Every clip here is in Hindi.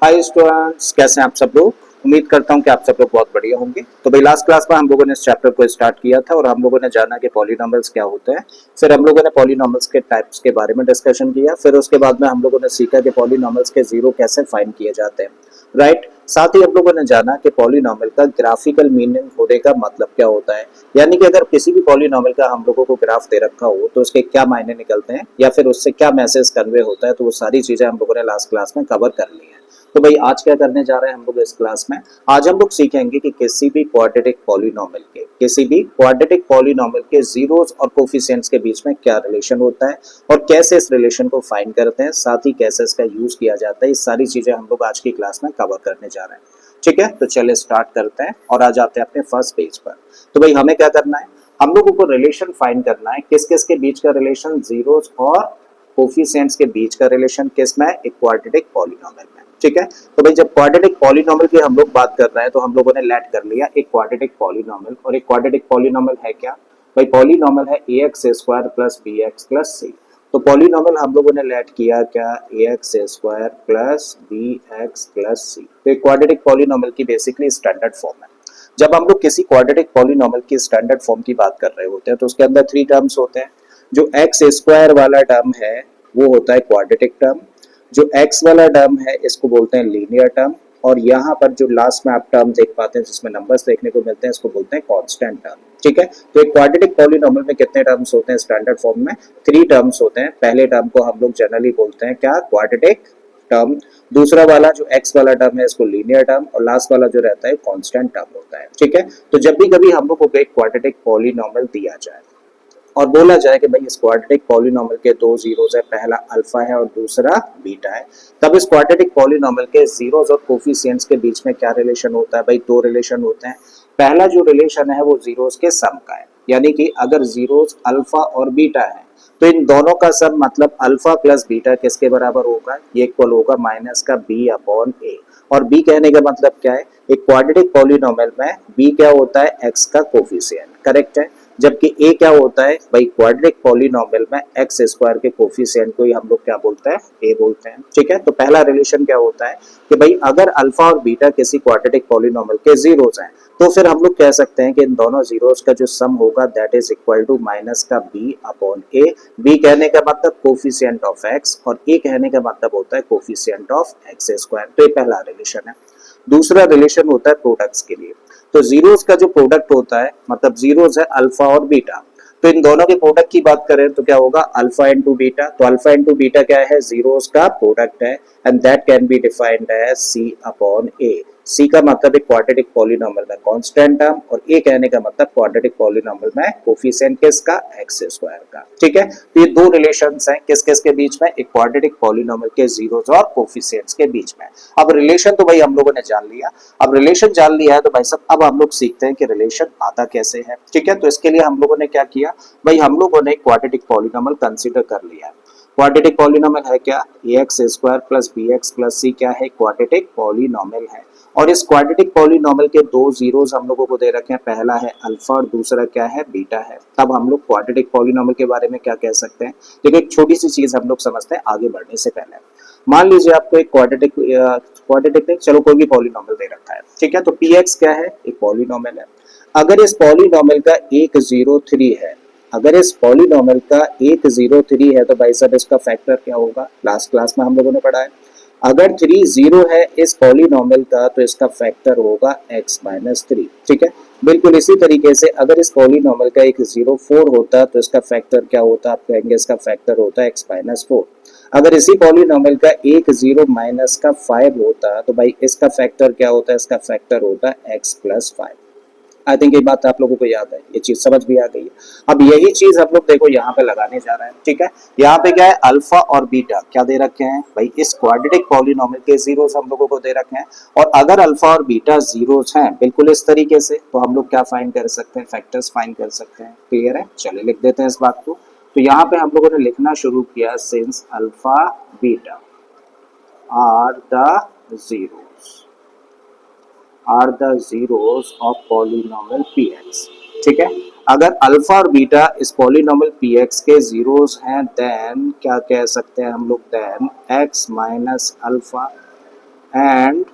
हाय स्टूडेंट्स, कैसे हैं आप सब लोग। उम्मीद करता हूं कि आप सब लोग बहुत बढ़िया होंगे। तो भाई लास्ट क्लास में हम लोगों ने इस चैप्टर को स्टार्ट किया था और हम लोगों ने जाना कि पॉलिनॉमियल्स क्या होते हैं। फिर हम लोगों ने पॉलिनॉमियल्स के टाइप्स के बारे में डिस्कशन किया। फिर उसके बाद में हम लोगों ने सीखा कि पॉलिनॉमियल्स के जीरो कैसे फाइंड किए जाते हैं, राइट। साथ ही हम लोगों ने जाना कि पॉलिनॉमियल का ग्राफिकल मीनिंग होने का मतलब क्या होता है, यानी कि अगर किसी भी पॉलिनॉमियल का हम लोगों को ग्राफ दे रखा हो तो उसके क्या मायने निकलते हैं या फिर उससे क्या मैसेज कन्वे होता है, तो वो सारी चीजें हम लोगों ने लास्ट क्लास में कवर कर ली है। तो भाई आज क्या करने जा रहे हैं हम लोग इस क्लास में। आज हम लोग सीखेंगे कि किसी भी क्वाड्रेटिक पॉलिनॉमियल के जीरोस और कोफिशिएंट्स के बीच में क्या रिलेशन होता है और कैसे इस रिलेशन को फाइंड करते हैं, साथ ही कैसे इसका यूज किया जाता है। ये सारी चीजें हम लोग आज की क्लास में कवर करने जा रहे हैं। ठीक है, तो चलिए स्टार्ट करते हैं और आ जाते हैं अपने फर्स्ट पेज पर। तो भाई हमें क्या करना है, हम लोगों को रिलेशन फाइंड करना है। किस किस के बीच का रिलेशन, जीरोस और कोफिशिएंट्स के बीच का रिलेशन किस में, एक क्वाड्रेटिक पॉलिनॉमियल में। ठीक है, तो भाई जब क्वाड्रेटिक पॉलिनॉमियल की हम लोग बात कर रहे हैं तो हम लोगों ने लेट कर लिया एक क्वाड्रेटिक पॉलिनॉमियल। और एक क्वाड्रेटिक पॉलिनॉमियल है क्या भाई, पॉलिनॉमियल है ax square plus bx plus c। तो पॉलिनॉमियल हम लोगों ने लेट किया क्या, ax square plus bx plus c। तो एक क्वाड्रेटिक पॉलिनॉमियल की बेसिकली स्टैंडर्ड फॉर्म है। जब हम लोग किसी क्वाड्रेटिक पॉलिनॉमियल की स्टैंडर्ड फॉर्म की बात कर रहे होते हैं तो उसके अंदर थ्री टर्म्स होते हैं। जो एक्स स्क्वायर वाला टर्म है वो होता है क्वाड्रेटिक टर्म। जो एक्स वाला टर्म है इसको बोलते हैं लीनियर टर्म। और यहाँ पर जो लास्ट में आप टर्म देख पाते हैं जिसमें नंबर्स देखने को मिलते हैं, इसको बोलते हैं कांस्टेंट टर्म। ठीक है, तो एक क्वाड्रेटिक पॉलिनॉमियल में कितने टर्म्स होते हैं स्टैंडर्ड फॉर्म में, थ्री टर्म्स होते हैं। पहले टर्म को हम लोग जनरली बोलते हैं क्या, क्वाड्रेटिक टर्म। दूसरा वाला जो एक्स वाला टर्म है इसको लीनियर टर्म, और लास्ट वाला जो रहता है कांस्टेंट टर्म होता है। ठीक है, तो जब भी कभी हम लोग को एक क्वाड्रेटिक पॉलिनॉमियल दिया जाए और बोला जाए कि भाई इस क्वाड्रेटिक पॉलिनॉमियल के दो जीरोस है, पहला अल्फा है और दूसरा बीटा है, तब इस क्वाड्रेटिक पॉलिनॉमियल के जीरोस और कोफिशिएंट्स के बीच में क्या रिलेशन होता है भाई, दो रिलेशन होते हैं। पहला जो रिलेशन है वो जीरोस के सम का है, यानी कि अगर जीरोस अल्फा और बीटा है तो इन दोनों का सम मतलब अल्फा प्लस बीटा किसके बराबर होगा, ये इक्वल होगा माइनस का बी अपॉन ए। और बी कहने का मतलब क्या है, एक क्वाड्रेटिक पॉलिनॉमियल में बी क्या होता है, एक्स का कोफिशिएंट, करेक्ट है। जबकि ए क्या होता है भाई, क्वाड्रेटिक पॉलिनॉमियल में एक्स स्क्वायर के कोफिशिएंट को ही हम लोग क्या बोलते हैं, ए बोलते हैं। ठीक है, तो पहला रिलेशन क्या होता है कि भाई अगर अल्फा और बीटा किसी क्वाड्रेटिक पॉलिनॉमियल के जीरोस हैं तो फिर हम लोग कह सकते हैं कि इन दोनों जीरोस का जो सम होगा that is equal to minus का बी अपॉन ए। बी कहने का मतलब कोफिशिएंट ऑफ एक्स और ए कहने का मतलब होता है कोफिशिएंट ऑफ एक्स स्क्वायर। तो ये पहला रिलेशन है। दूसरा रिलेशन होता है प्रोडक्ट्स के लिए। तो जीरोस का जो प्रोडक्ट होता है, मतलब जीरोस है अल्फा और बीटा, तो इन दोनों के प्रोडक्ट की बात करें तो क्या होगा, अल्फा इंटू बीटा। तो अल्फा इंटू बीटा क्या है, जीरोस का प्रोडक्ट है, and that can be defined as C upon A. C का मतलब एक क्वाड्रेटिक पॉलिनॉमियल में कांस्टेंट टर्म, और ए कहने का मतलब क्वाड्रेटिक पॉलिनॉमियल में कोफिशिएंट किसका, एक्स स्क्वायर का। ठीक है, तो ये दो रिलेशंस हैं किस किस के बीच में, एक क्वाड्रेटिक पॉलिनॉमियल के जीरोस और कोफिशिएंट्स के बीच में। अब रिलेशन तो भाई हम लोगों ने जान लिया। अब रिलेशन जान लिया है तो भाई सब अब हम लोग सीखते हैं कि रिलेशन आता कैसे है। ठीक है, तो इसके लिए हम लोगों ने क्या किया भाई, हम लोगों ने क्वाड्रेटिक पॉलिनॉमियल कंसीडर कर लिया है। क्वाड्रेटिक पॉलिनॉमियल है क्या, ax square plus bx plus c क्या है, क्वाड्रेटिक पॉलिनॉमियल है। और इस क्वाड्रेटिक पॉलिनॉमियल के दो जीरोस हम लोगों को दे रखे हैं, पहला है अल्फा और दूसरा क्या है, बीटा है। तब हम लोग क्वाड्रेटिक पॉलिनॉमियल के बारे में क्या कह सकते हैं, देखिए एक छोटी सी चीज हम लोग समझते हैं आगे बढ़ने से पहले। मान लीजिए आपको एक क्वाड्रेटिक नहीं, चलो कोई भी पॉलिनॉमियल दे रखा है। ठीक है, तो px क्या है, एक पॉलिनॉमियल है। अगर इस पॉलिनॉमियल का एक जीरो थ्री है, अगर इस पॉलिनॉमियल का एक जीरो थ्री है तो भाई साहब इसका फैक्टर क्या होगा, लास्ट क्लास में हम लोगों ने पढ़ा है। अगर थ्री जीरो है इस पॉलिनॉमियल का तो इसका फैक्टर होगा x माइनस थ्री। ठीक है, बिल्कुल इसी तरीके से अगर इस पॉलिनॉमियल का एक जीरो फोर होता तो इसका फैक्टर क्या होता, आप कहेंगे इसका फैक्टर होता है x माइनस फोर। अगर इसी पॉलिनॉमियल का एक जीरो माइनस का फाइव होता तो भाई इसका फैक्टर क्या होता है, इसका फैक्टर होता है x plus five. I think ये बात आप लोगों को याद है, ये चीज समझ भी आ गई है। अब यही चीज हम लोग देखो यहाँ पे लगाने जा रहे हैं। ठीक है, यहाँ पे क्या है, अल्फा और बीटा क्या दे रखे हैं भाई, इस क्वाड्रेटिक पॉलिनॉमियल के जीरोस हम लोगों को दे रखे हैं। और अगर अल्फा और बीटा जीरोस हैं बिल्कुल इस तरीके से, तो हम लोग क्या फाइंड कर सकते हैं, फैक्टर्स फाइंड कर सकते हैं। क्लियर है, चलिए लिख देते हैं इस बात को। तो यहाँ पे हम लोगों ने लिखना शुरू किया, since alpha beta are the zeros are the zeros of polynomial px। ठीक है, अगर अल्फा और बीटा इस पॉलिनॉमियल px के जीरोस हैं देन क्या कह सकते हैं हम लोग, then x minus alpha and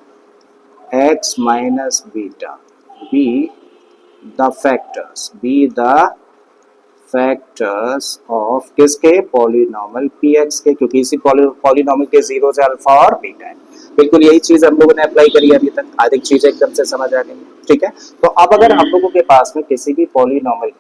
x minus beta be the factors of किसके पॉलिनॉमियल px के, क्योंकि इसी पॉलिनॉमियल के जीरोस है अल्फा और बीटा है। बिल्कुल यही चीज हम लोगों ने अप्लाई करी है अभी तक, अधिक चीजें एकदम से समझ आ गई। ठीक है, तो अब अगर हम लोगों के पास में किसी भी पॉलिनॉमियल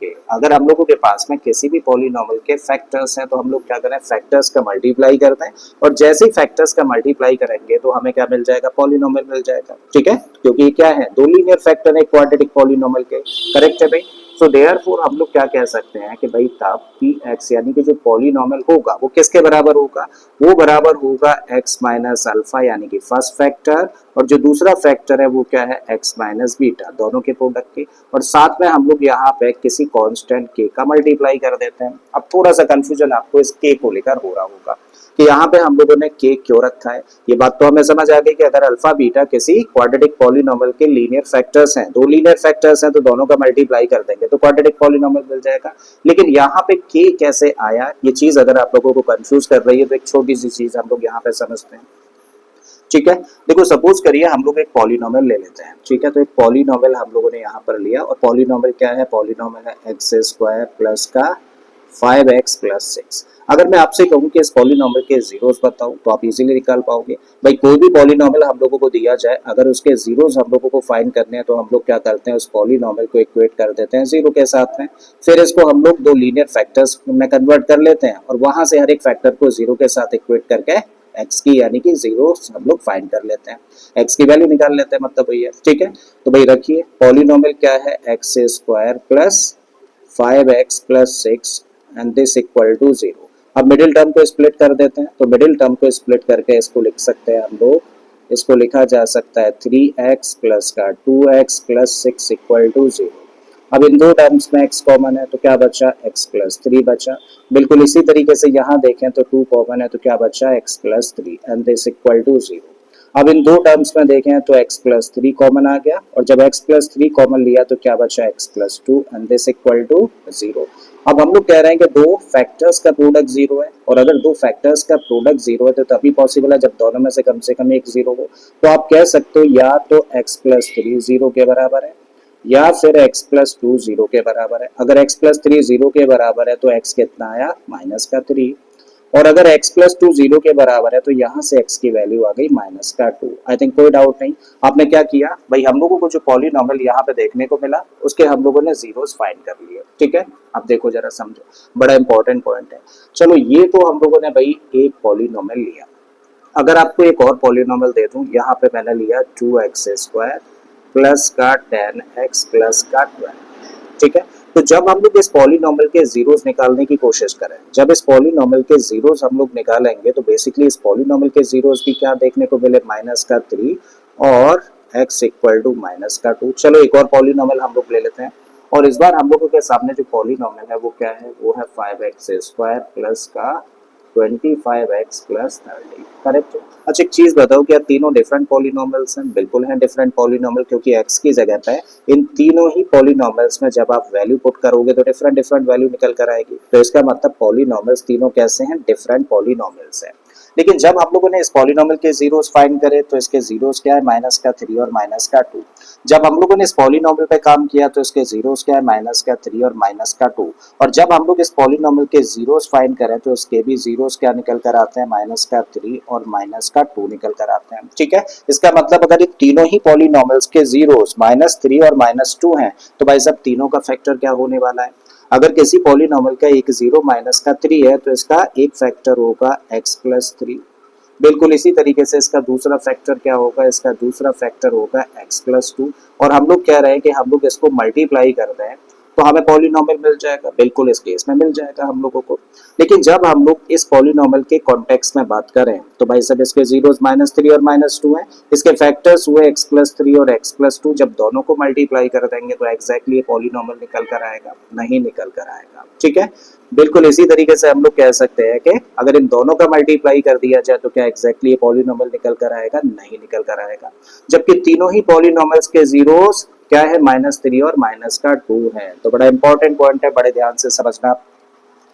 के फैक्टर्स हैं तो हम लोग क्या करें, फैक्टर्स का मल्टीप्लाई करते हैं, और जैसे ही फैक्टर्स का मल्टीप्लाई करेंगे तो हमें क्या मिल जाएगा, पॉलिनॉमियल मिल जाएगा। ठीक है, क्योंकि क्या है, दो लीनियर फैक्टर है क्वाड्रेटिक पॉलिनॉमियल के, करेक्ट है भाई। सो देयरफॉर हम लोग क्या कह सकते हैं कि भाई तब px यानी कि जो पॉलिनॉमियल होगा वो किसके बराबर होगा, वो बराबर होगा x माइनस अल्फा यानी कि फर्स्ट फैक्टर, और जो दूसरा फैक्टर है वो क्या है, x माइनस बीटा, दोनों के प्रोडक्ट के, और साथ में हम लोग यहाँ पे किसी कांस्टेंट k का मल्टीप्लाई कर देते हैं। अब थोड़ा सा कंफ्यूजन आपको इस k को लेकर हो रहा होगा कि यहाँ पे हम लोगों ने k क्यों रखा है। ये बात तो हमें समझ आ गई कि अगर अल्फा बीटा किसी क्वाड्रेटिक पॉलिनॉमियल के लीनियर फैक्टर्स हैं, दो लीनियर फैक्टर्स हैं, तो दोनों का मल्टीप्लाई कर देंगे तो क्वाड्रेटिक पॉलिनॉमियल मिल जाएगा। लेकिन यहाँ पे k कैसे आया, ये चीज अगर आप लोगों को कंफ्यूज कर रही है तो एक छोटी सी चीज हम लोग यहाँ पे समझते हैं। ठीक है, देखो सपोज करिए हम लोग एक पॉलिनॉमियल ले लेते हैं। ठीक है, तो एक पॉलिनॉमियल हम लोगों ने यहाँ पर लिया, और पॉलिनॉमियल क्या है, पॉलिनॉमियल है एक्स स्क्वायर प्लस का 5x प्लस 6। अगर मैं आपसे कहूं कि इस पॉलिनॉमियल के जीरोस बताओ तो आप इजीली निकाल पाओगे। भाई कोई भी पॉलिनॉमियल हम लोगों को दिया जाए, अगर उसके जीरोस हम लोगों को फाइंड करने हैं तो हम लोग क्या करते हैं, उस पॉलिनॉमियल को इक्वेट कर देते हैं जीरो के साथ में, फिर इसको हम लोग दो लीनियर फैक्टर्स में कन्वर्ट कर लेते हैं, और वहां से हर एक फैक्टर को जीरो के साथ इक्वेट करके x की यानी कि जीरो हम लोग फाइंड कर लेते हैं, x की वैल्यू निकाल लेते हैं मतलब भैया। ठीक है, तो भाई रखिए पॉलिनॉमियल क्या है, x square plus 5x plus 6 and this equal to 0। अब मिडिल टर्म को स्प्लिट कर देते हैं, तो मिडिल टर्म को स्प्लिट करके इसको लिख सकते हैं हम लोग, इसको लिखा जा सकता है 3x प्लस का 2x प्लस 6 इक्वल टू 0। अब इन दो टर्म्स में x कॉमन है तो क्या बचा, x प्लस 3 बचा। बिल्कुल इसी तरीके से यहाँ देखें तो 2 कॉमन है तो क्या बचा, x plus 3 and this equal to 0। अब इन दो टर्म्स में देखें तो x प्लस 3 कॉमन आ गया, और जब x प्लस 3 कॉमन लिया तो क्या बचा, x plus 2 and this equal to 0। अब हम लोग कह रहे हैं कि दो फैक्टर्स का प्रोडक्ट 0 है, और अगर दो फैक्टर्स का प्रोडक्ट 0 है तो तभी पॉसिबल है जब दोनों में से कम एक 0 हो। तो आप कह सकते हो या तो x प्लस 3 0 के बराबर है, या फिर x प्लस 2 0 के बराबर है। अगर x प्लस 3 0 के बराबर है तो x कितना आया, माइनस का 3, और अगर x प्लस 2 0 के बराबर है तो यहाँ से x की वैल्यू आ गई माइनस का 2। आई थिंक कोई डाउट नहीं। आपने क्या किया भाई, हम लोगों को जो पॉलिनॉमियल यहाँ पे देखने को मिला उसके हम लोगों ने जीरोस फाइंड कर लिए। ठीक है, अब देखो जरा समझो, बड़ा इंपॉर्टेंट पॉइंट है। चलो ये तो हम लोगों ने भाई एक पॉलिनॉमियल लिया, अगर आपको एक और पॉलिनॉमियल दे दूं, यहाँ पे मैंने लिया 2x स्क्वायर प्लस का 10x प्लस का 12। ठीक है, तो जब हम लोग इस पॉलिनॉमियल के जीरोस निकालने की कोशिश करें, जब इस पॉलिनॉमियल के जीरोस हम लोग निकालेंगे तो बेसिकली इस पॉलिनॉमियल के जीरोस भी क्या देखने को मिले, माइनस का 3 और x इक्वल टू माइनस का 2। चलो एक और पॉलिनॉमियल हम लोग ले लेते हैं, और इस बार हम लोगों के सामने जो पॉलिनॉमियल है वो क्या है, वो है 5x स्क्वायर प्लस का 25x प्लस 30। करेक्ट। अच्छा एक चीज बताओ, क्या तीनों डिफरेंट पॉलिनॉमियल्स हैं? बिल्कुल हैं डिफरेंट पॉलिनॉमियल, क्योंकि x की जगह पे इन तीनों ही पॉलिनॉमियल्स में जब आप वैल्यू पुट करोगे तो डिफरेंट डिफरेंट वैल्यू निकल कर आएगी। तो इसका मतलब पॉलिनॉमियल्स तीनों कैसे हैं, डिफरेंट पॉलिनॉमियल्स हैं। लेकिन जब हम लोगों ने इस पॉलिनॉमियल के जीरोस फाइंड करे तो इसके जीरोस क्या है, माइनस का 3 और माइनस का 2। जब हम लोगों ने इस पॉलिनॉमियल पे काम किया तो इसके जीरोस क्या है, माइनस का 3 और माइनस का 2। और जब हम लोग इस पॉलिनॉमियल के जीरोस फाइंड करें तो इसके भी जीरोस क्या निकल कर आते हैं, माइनस का 3 और माइनस का 2 निकल कर आते हैं। ठीक है, इसका मतलब अगर ये तीनों ही पॉलिनॉमियल्स के जीरोस माइनस 3 और माइनस 2 हैं तो भाई साहब तीनों का फैक्टर क्या होने वाला है। अगर किसी पॉलिनॉमियल का एक 0 माइनस का 3 है तो इसका एक फैक्टर होगा x प्लस 3। बिल्कुल इसी तरीके से इसका दूसरा फैक्टर क्या होगा, इसका दूसरा फैक्टर होगा x प्लस 2। और हम लोग कह रहे हैं कि हम लोग इसको मल्टीप्लाई कर रहे हैं तो हमें पॉलिनॉमियल मिल जाएगा, बिल्कुल इस केस में मिल जाएगा हम लोगों को। लेकिन जब हम लोग इस पॉलिनॉमियल के कॉन्टेक्स्ट में बात करें तो भाई सब इसके जीरोस माइनस 3 और माइनस 2 हैं, इसके फैक्टर्स हुए x प्लस 3 और x प्लस 2। जब दोनों को मल्टीप्लाई कर देंगे तो एग्जैक्टली ये पॉलिनॉमियल निकल कर आएगा, नहीं निकल कर आएगा। ठीक है, बिल्कुल इसी तरीके से हम लोग कह सकते हैं कि अगर इन दोनों का मल्टीप्लाई कर दिया जाए तो क्या एग्जैक्टली ये पॉलिनॉमियल निकल कर आएगा, नहीं निकल कर आएगा। जबकि तीनों ही पॉलिनॉमियल्स के जीरोस क्या है, माइनस 3 और माइनस का 2 है। तो बड़ा इंपॉर्टेंट पॉइंट है, बड़े ध्यान से समझना।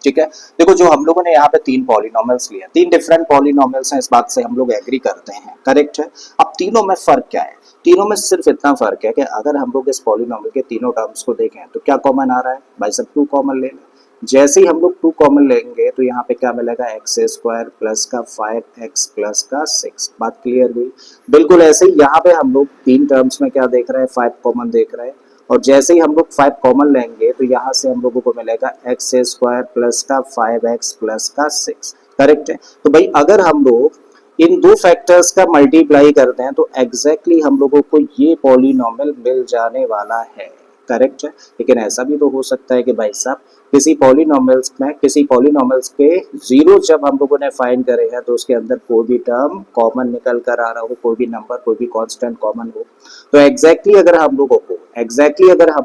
ठीक है। देखो जो हम लोगों ने यहाँ पे तीन पॉलिनोमियल्स लिए, तीन डिफरेंट पॉलिनोमियल्स हैं, इस बात से हम लोग एग्री करते हैं, करेक्ट है। अब तीनों में फर्क क्या है? तीनों में सिर्फ इतना फर्क है कि अगर हम लोग इस पॉलिनोमियल के तीनों टर्म्स को देखें तो क्या कॉमन आ रहा है भाई? सब टू कॉमन ले लें। जैसे ही हम लोग टू कॉमन लेंगे तो यहाँ पे क्या मिलेगा? एक्स स्क्वायर प्लस का 5x प्लस का 6। बात क्लियर हुई? बिल्कुल ऐसे ही यहाँ पे हम लोग तीन टर्म्स में क्या देख रहे हैं? 5 कॉमन देख रहे हैं, और जैसे ही हम लोग 5 कॉमन लेंगे तो यहाँ से हम लोगों को मिलेगा एक्स स्क्वायर प्लस का 5x प्लस का 6, करेक्ट है। तो भाई अगर हम लोग इन दो फैक्टर्स का मल्टीप्लाई करते हैं तो एग्जैक्टली हम लोगों को ये पॉलिनोमियल मिल जाने वाला है, करेक्ट है। लेकिन ऐसा भी तो हो सकता है कि भाई साहब किसी पॉलिनोमियल्स के जीरो जब हम लोगों ने फाइंड करे हैं तो उसके अंदर कोई भी टर्म कॉमन निकल कर आ रहा हो, कोई भी नंबर, कोई भी कांस्टेंट कॉमन हो। तो एग्जैक्टली अगर हम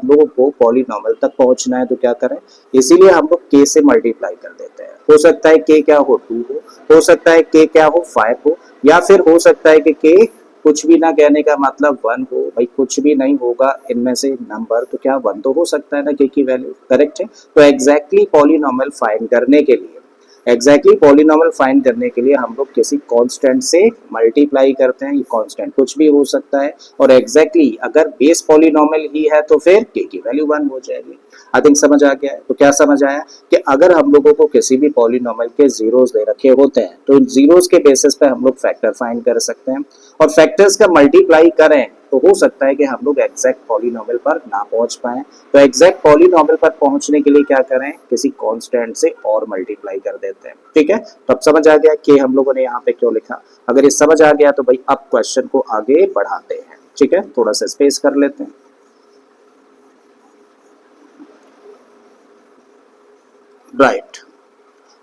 लोगों को पॉलिनोमियल तक पहुंचना है तो क्या करें? इसीलिए हम लोग के से मल्टीप्लाई कर देते हैं। हो सकता है के क्या हो? 2 हो सकता है के क्या हो? 5 हो, या फिर हो सकता है कि के कुछ भी ना कहने का मतलब 1 हो। भाई कुछ भी नहीं होगा इनमें से नंबर, तो क्या 1 तो हो सकता है ना के की वैल्यू, करेक्ट है। तो एग्जैक्टली पॉलिनोमियल फाइंड करने के लिए हम लोग किसी कांस्टेंट से मल्टीप्लाई करते हैं। ये कांस्टेंट कुछ भी हो सकता है, और एग्जैक्टली अगर बेस पॉलिनोमियल ही है तो फिर के की वैल्यू 1 हो जाएगी। आई थिंक समझ आ गया है। तो क्या समझ आया कि अगर हम लोगों को किसी भी पॉलिनोमियल के जीरोस दे रखे होते हैं तो इन जीरोस के बेसिस पे हम लोग फैक्टर फाइंड कर सकते हैं, और फैक्टर्स का मल्टीप्लाई करें तो हो सकता है कि हम लोग एग्जैक्ट पॉलिनोमियल पर ना पहुंच पाए। तो एग्जैक्ट पॉलिनोमियल पर पहुंचने के लिए क्या करें? किसी कांस्टेंट से और मल्टीप्लाई कर देते हैं, ठीक है। तो अब समझ आ गया कि हम लोगों ने यहाँ पे क्यों लिखा। अगर ये समझ आ गया तो भाई अब क्वेश्चन को आगे बढ़ाते हैं, ठीक है। थोड़ा सा स्पेस कर लेते हैं। राइट,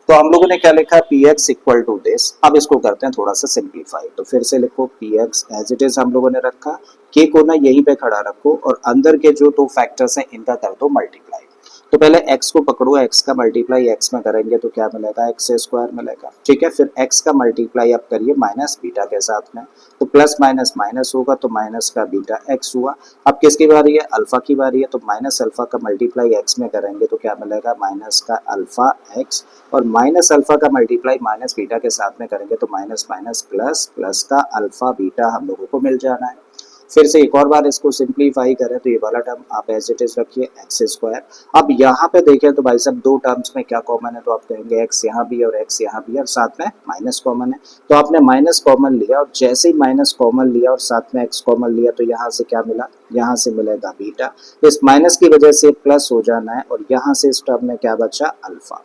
तो हम लोगों ने क्या लिखा? P x equal to this. अब इसको करते हैं थोड़ा सा सिंप्लीफाई, तो फिर से लिखो p x as it is हम लोगों ने रखा, के को ना यहीं पे खड़ा रखो और अंदर के जो दो फैक्टर्स हैं इनका कर दो मल्टीप्लाई। तो पहले x को पकड़ो, x का मल्टीप्लाई x में करेंगे तो क्या मिलेगा? एक्स स्क्वायर मिलेगा, ठीक है। फिर x का मल्टीप्लाई आप करिए माइनस बीटा के साथ में, तो प्लस माइनस माइनस होगा तो माइनस का बीटा x हुआ। अब किसकी बारी है? अल्फा की बारी है, तो माइनस अल्फा का मल्टीप्लाई x में करेंगे तो क्या मिलेगा? माइनस का अल्फा x, और माइनस अल्फा का मल्टीप्लाई माइनस बीटा के साथ में करेंगे तो माइनस माइनस प्लस, प्लस का अल्फा बीटा हम लोगों को मिल जाना है। फिर से एक और बार इसको सिंप्लीफाई करें तो ये वाला टर्म आप एज इट इज रखिए एक्स स्क्वायर। अब यहाँ पे देखें तो भाई साहब दो टर्म्स में क्या कॉमन है? तो आप कहेंगे एक्स यहाँ भी है और एक्स यहाँ भी है और साथ में माइनस कॉमन है। तो आपने माइनस कॉमन लिया और जैसे ही माइनस कॉमन लिया और साथ में एक्स कॉमन लिया तो यहाँ से क्या मिला? यहाँ से मिलेगा बीटा। इस माइनस की वजह से प्लस हो जाना है, और यहाँ से इस टर्म में क्या बचा? Alpha,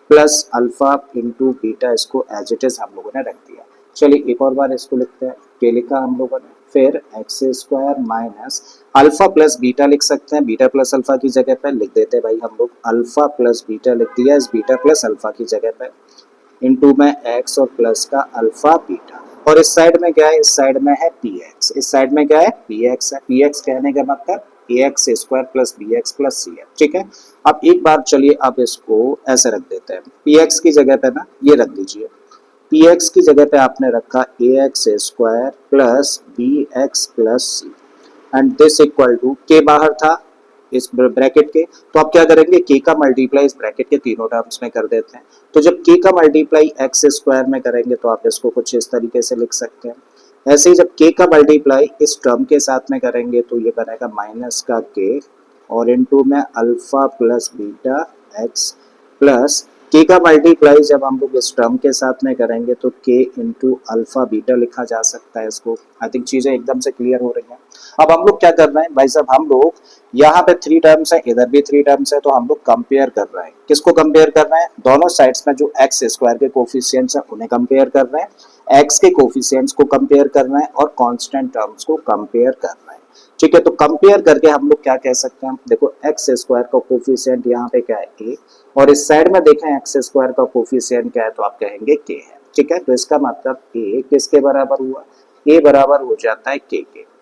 plus alpha into beta, इसको एज इट इज हम लोगों ने रख दिया। चलिए एक और बार इसको लिखते हैं, के लिखा हम लोगों ने, फिर x square minus alpha plus beta लिख सकते हैं, बीटा प्लस अल्फा की जगह पे लिख देते हैं भाई हम लोग अल्फा प्लस बीटा लिख दिया इस बीटा प्लस अल्फा की जगह पे, इंटू में एक्स और प्लस का अल्फा बीटा, और इस साइड में क्या है? इस साइड में है पी एक्स, इस साइड में क्या है? पी एक्स है। पी एक्स कहने का मतलब a x square plus b x plus c है, ठीक है। अब एक बार चलिए अब इसको ऐसे रख देते हैं, पी एक्स की जगह पे ना ये रख दीजिए, पी एक्स की जगह पे आपने रखा a x square plus b x plus c, and this equal to, के बाहर था इस ब्रैकेट के, तो आप क्या करेंगे? के का मल्टीप्लाई इस ब्रैकेट के तीनों टर्म्स में कर देते हैं। तो जब के का मल्टीप्लाई एक्स स्क्वायर में करेंगे तो आप इसको कुछ इस तरीके से लिख सकते हैं। ऐसे ही जब के का मल्टीप्लाई इस टर्म के साथ में करेंगे तो ये बनेगा माइनस का के और इनटू में alpha plus beta x, plus के का मल्टीप्लाई जब हम लोग इस टर्म के साथ में करेंगे तो के इंटू अल्फा बीटा लिखा जा सकता है इसको। आई थिंक चीजें एकदम से क्लियर हो रही हैं। अब हम लोग क्या कर रहे हैं भाई साहब? हम लोग यहाँ पे 3 टर्म्स है, इधर भी 3 टर्म्स है, तो हम लोग कंपेयर कर रहे हैं। किसको कंपेयर कर रहे हैं? दोनों साइड्स में जो एक्स स्क्वायर के कोफिशिएंट्स हैं उन्हें कंपेयर कर रहे हैं, एक्स के कोफिशिएंट्स को कंपेयर कर रहे हैं और कांस्टेंट टर्म्स को कंपेयर कर रहे हैं, ठीक है। तो कंपेयर करके हम लोग क्या कह सकते हैं? देखो एक्स स्क्वायर का कोफिशिएंट यहाँ पे क्या है? ए, और इस साइड में देखें एक्स स्क्वायर का कोफिशिएंट क्या है? तो आप कहेंगे के है, ठीक है। तो इसका मतलब ए किसके बराबर हुआ? ए बराबर हो जाता है के के।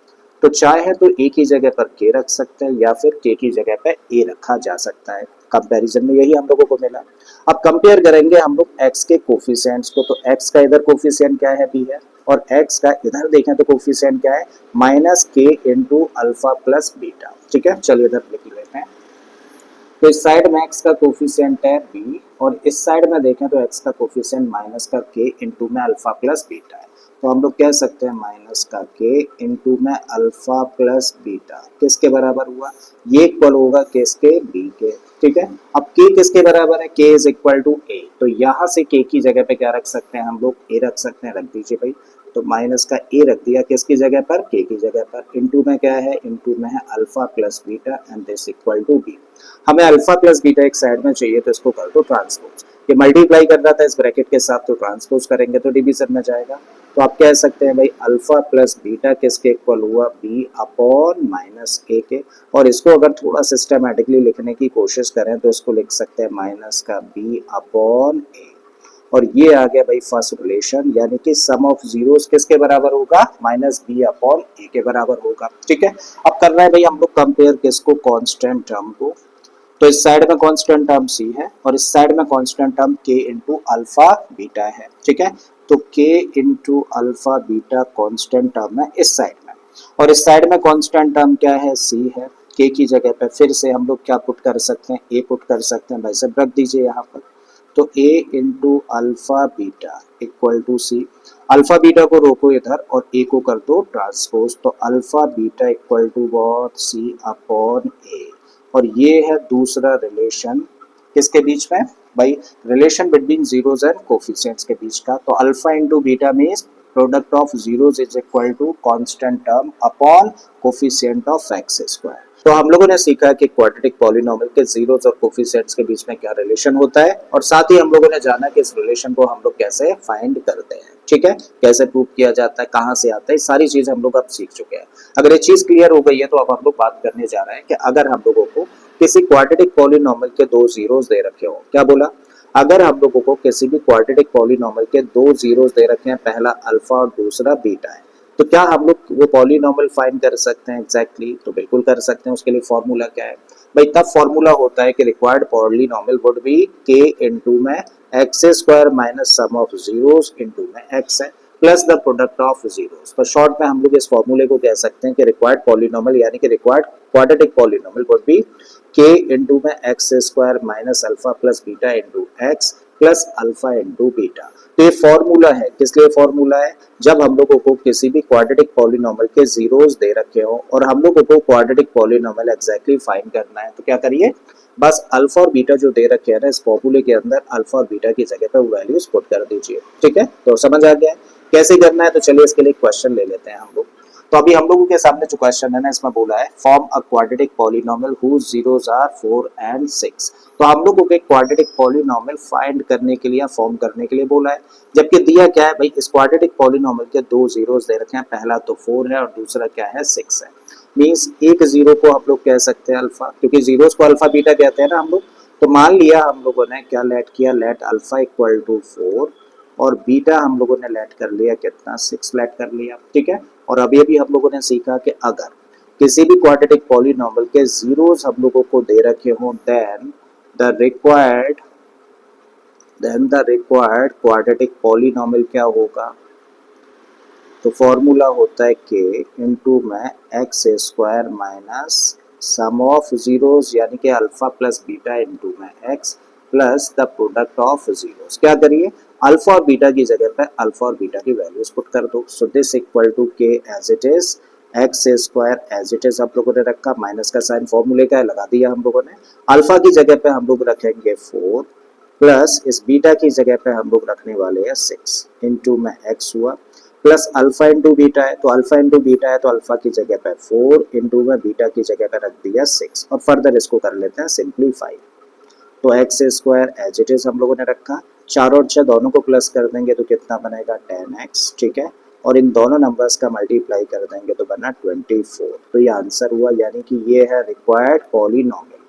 तो चाहे तो ए की जगह पर के रख सकते हैं या फिर के की जगह पर ए रखा जा सकता है। कंपैरिजन में यही हम लोगों को मिला। अब कंपेयर करेंगे हम लोग एक्स के कोफिशिएंट्स को, तो एक्स का इधर कोफिशिएंट क्या है? बी है, और एक्स का इधर देखें तो कोफिशिएंट क्या है? माइनस के इंटू अल्फा प्लस बीटा, ठीक है। चलिए इधर लिख लेते हैं, तो इस साइड में x का कोफिशिएंट है b और इस साइड में देखें तो x का कोफिशिएंट माइनस का k इंटू में अल्फा प्लस बीटा है। तो हम लोग कह सकते हैं माइनस का k इंटू में अल्फा प्लस बीटा किसके बराबर हुआ, ये इक्वल होगा किसके, b के। ठीक है, अब k किसके बराबर है, k is equal to a। तो यहाँ से k की जगह पे क्या रख सकते हैं हम लोग, a रख सकते हैं, रख दीजिए भाई। तो माइनस का a रख दिया किसकी जगह पर, k की जगह पर। इनटू में क्या है, इनटू में है alpha plus beta and this equal to b। हमें अल्फा प्लस बीटा एक साइड में चाहिए तो इसको कर दो ट्रांसपोज। ये मल्टीप्लाई कर रहा था इस ब्रैकेट के साथ तो ट्रांसपोज करेंगे तो डिवीजन में जाएगा। तो आप कह सकते हैं भाई अल्फा प्लस बीटा किसके इक्वल हुआ, b अपॉन माइनस a के। और इसको अगर थोड़ा सिस्टमैटिकली लिखने की कोशिश करें तो इसको लिख सकते हैं माइनस का b अपॉन a। और ये आ गया भाई फर्स्ट रिलेशन, यानी कि सम ऑफ जीरोस किसके बराबर होगा, माइनस बी अपॉन ए के बराबर होगा। ठीक है, अब कर रहे हैं भाई हम लोग कंपेयर किसको, कांस्टेंट टर्म को। तो इस साइड में कांस्टेंट टर्म c है और इस साइड में constant term k into alpha beta है। ठीक है, तो k into alpha beta constant term है इस साइड में, और इस साइड में कांस्टेंट टर्म क्या है, c है। k की जगह पे फिर से हम लोग क्या पुट कर सकते हैं, a पुट कर सकते हैं, भाई सब रख दीजिए यहाँ पर। तो a into alpha beta equal to c. Alpha beta को रोको इधर और a को कर दो ट्रांसपोज। तो alpha beta equal to what, c upon a। और ये है दूसरा रिलेशन किसके बीच में भाई, relation between zeros and coefficients के बीच का। तो alpha into beta means product of zeros is equal to constant term upon coefficient of x square. तो हम लोगों ने सीखा कि क्वाड्रेटिक पॉलिनोमियल के जीरोस और कोफिशिएंट्स के बीच में क्या रिलेशन होता है, और साथ ही हम लोगों ने जाना कि इस रिलेशन को हम लोग कैसे फाइंड करते हैं। ठीक है, कैसे प्रूव किया जाता है, कहाँ से आता है, सारी चीज हम लोग अब सीख चुके हैं। अगर ये चीज क्लियर हो गई है तो अब हम लोग बात करने जा रहे हैं कि अगर हम लोगों को किसी क्वाड्रेटिक पॉलिनोमियल के दो जीरोस दे रखे हो, क्या बोला, अगर हम लोगों को किसी भी क्वाड्रेटिक पॉलिनोमियल के दो जीरोस दे रखे हैं, पहला अल्फा और दूसरा बीटा है, तो क्या हम लोग वो पॉलिनोमियल फाइंड कर सकते हैं एग्जैक्टली, तो बिल्कुल कर सकते हैं। उसके लिए फॉर्मूला क्या है भाई, तब फॉर्मूला होता है कि required polynomial would be k into में x square minus sum of zeros into में x है plus the product of zeros. तो शॉर्ट में हम लोग इस फॉर्मूले को कह सकते हैं कि रिक्वायर्ड पॉलिनोमियल यानी कि required quadratic polynomial would be k into में x square minus alpha plus beta into x plus alpha into beta. तो ये फॉर्मूला है, किस लिए फॉर्मूला है, जब हम लोगों को किसी भी क्वाड्रेटिक पॉलिनोमियल के जीरोस दे रखे हो और हम लोगों को क्वाड्रेटिक पॉलिनोमियल एग्जैक्टली फाइंड करना है, तो क्या करिए, बस अल्फा और बीटा जो दे रखे हैं ना इस फॉर्मूले के अंदर, अल्फा और बीटा की जगह पे वो वैल्यूज पुट कर दीजिए। ठीक है, तो समझ आ गया है कैसे करना है। तो चलिए इसके लिए क्वेश्चन ले लेते हैं हम लोग। तो अभी हम लोगों के सामने जो क्वेश्चन है ना, इसमें बोला है form a quadratic polynomial whose zeros are 4 and 6। तो हम लोगों को एक क्वाड्रेटिक पॉलिनोमियल फाइंड करने के लिए, फॉर्म करने के लिए बोला है, जबकि दिया क्या है भाई, इस क्वाड्रेटिक पॉलिनोमियल के दो जीरोस दे रखे हैं, पहला तो 4 है और दूसरा क्या है, 6 है। मींस एक जीरो को हम लोग कह सकते हैं अल्फा, क्योंकि जीरोस को अल्फा बीटा कहते हैं ना हम लोग। तो मान लिया हम लोगों ने क्या लेट किया, लेट अल्फा इक्वल टू 4 और बीटा हम लोगों ने लेट कर लिया कितना, 6 लेट कर लिया। ठीक है, और अभी अभी हम लोगों ने सीखा कि अगर किसी भी क्वाड्रेटिक पॉलिनोमियल के जीरोस हम लोगों को दे रखे हों, then the required quadratic polynomial क्या होगा, तो फॉर्मूला होता है k इंटू में x square minus sum of zeros यानी कि अल्फा प्लस बीटा इंटू में x plus the product of zeros. क्या करिए, अल्फा और बीटा की जगह पे अल्फा और बीटा की वैल्यूज पुट कर दो। So this equal to k as it is, x square as it is आप लोगों ने रखा, माइनस का साइन फॉर्मूले का है लगा दिया हम लोगों ने। अल्फा की जगह पे हम लोग रखेंगे 4 प्लस इस बीटा की जगह पे हम लोग रखने वाले हैं 6 इंटू में x हुआ प्लस अल्फा इंटू बीटा है, तो अल्फा इंटू बीटा है तो अल्फा की जगह पे 4 इंटू में बीटा की जगह पे रख दिया 6 और फर्दर इसको कर लेते हैं सिंप्लीफाई। तो x square as it is हम लोगों ने रखा, 4 और 6 दोनों को प्लस कर देंगे तो कितना बनेगा 10x। ठीक है, और इन दोनों नंबर्स का मल्टीप्लाई कर देंगे तो बना 24। तो ये आंसर हुआ, यानी कि ये है रिक्वायर्ड पॉलिनोमियल।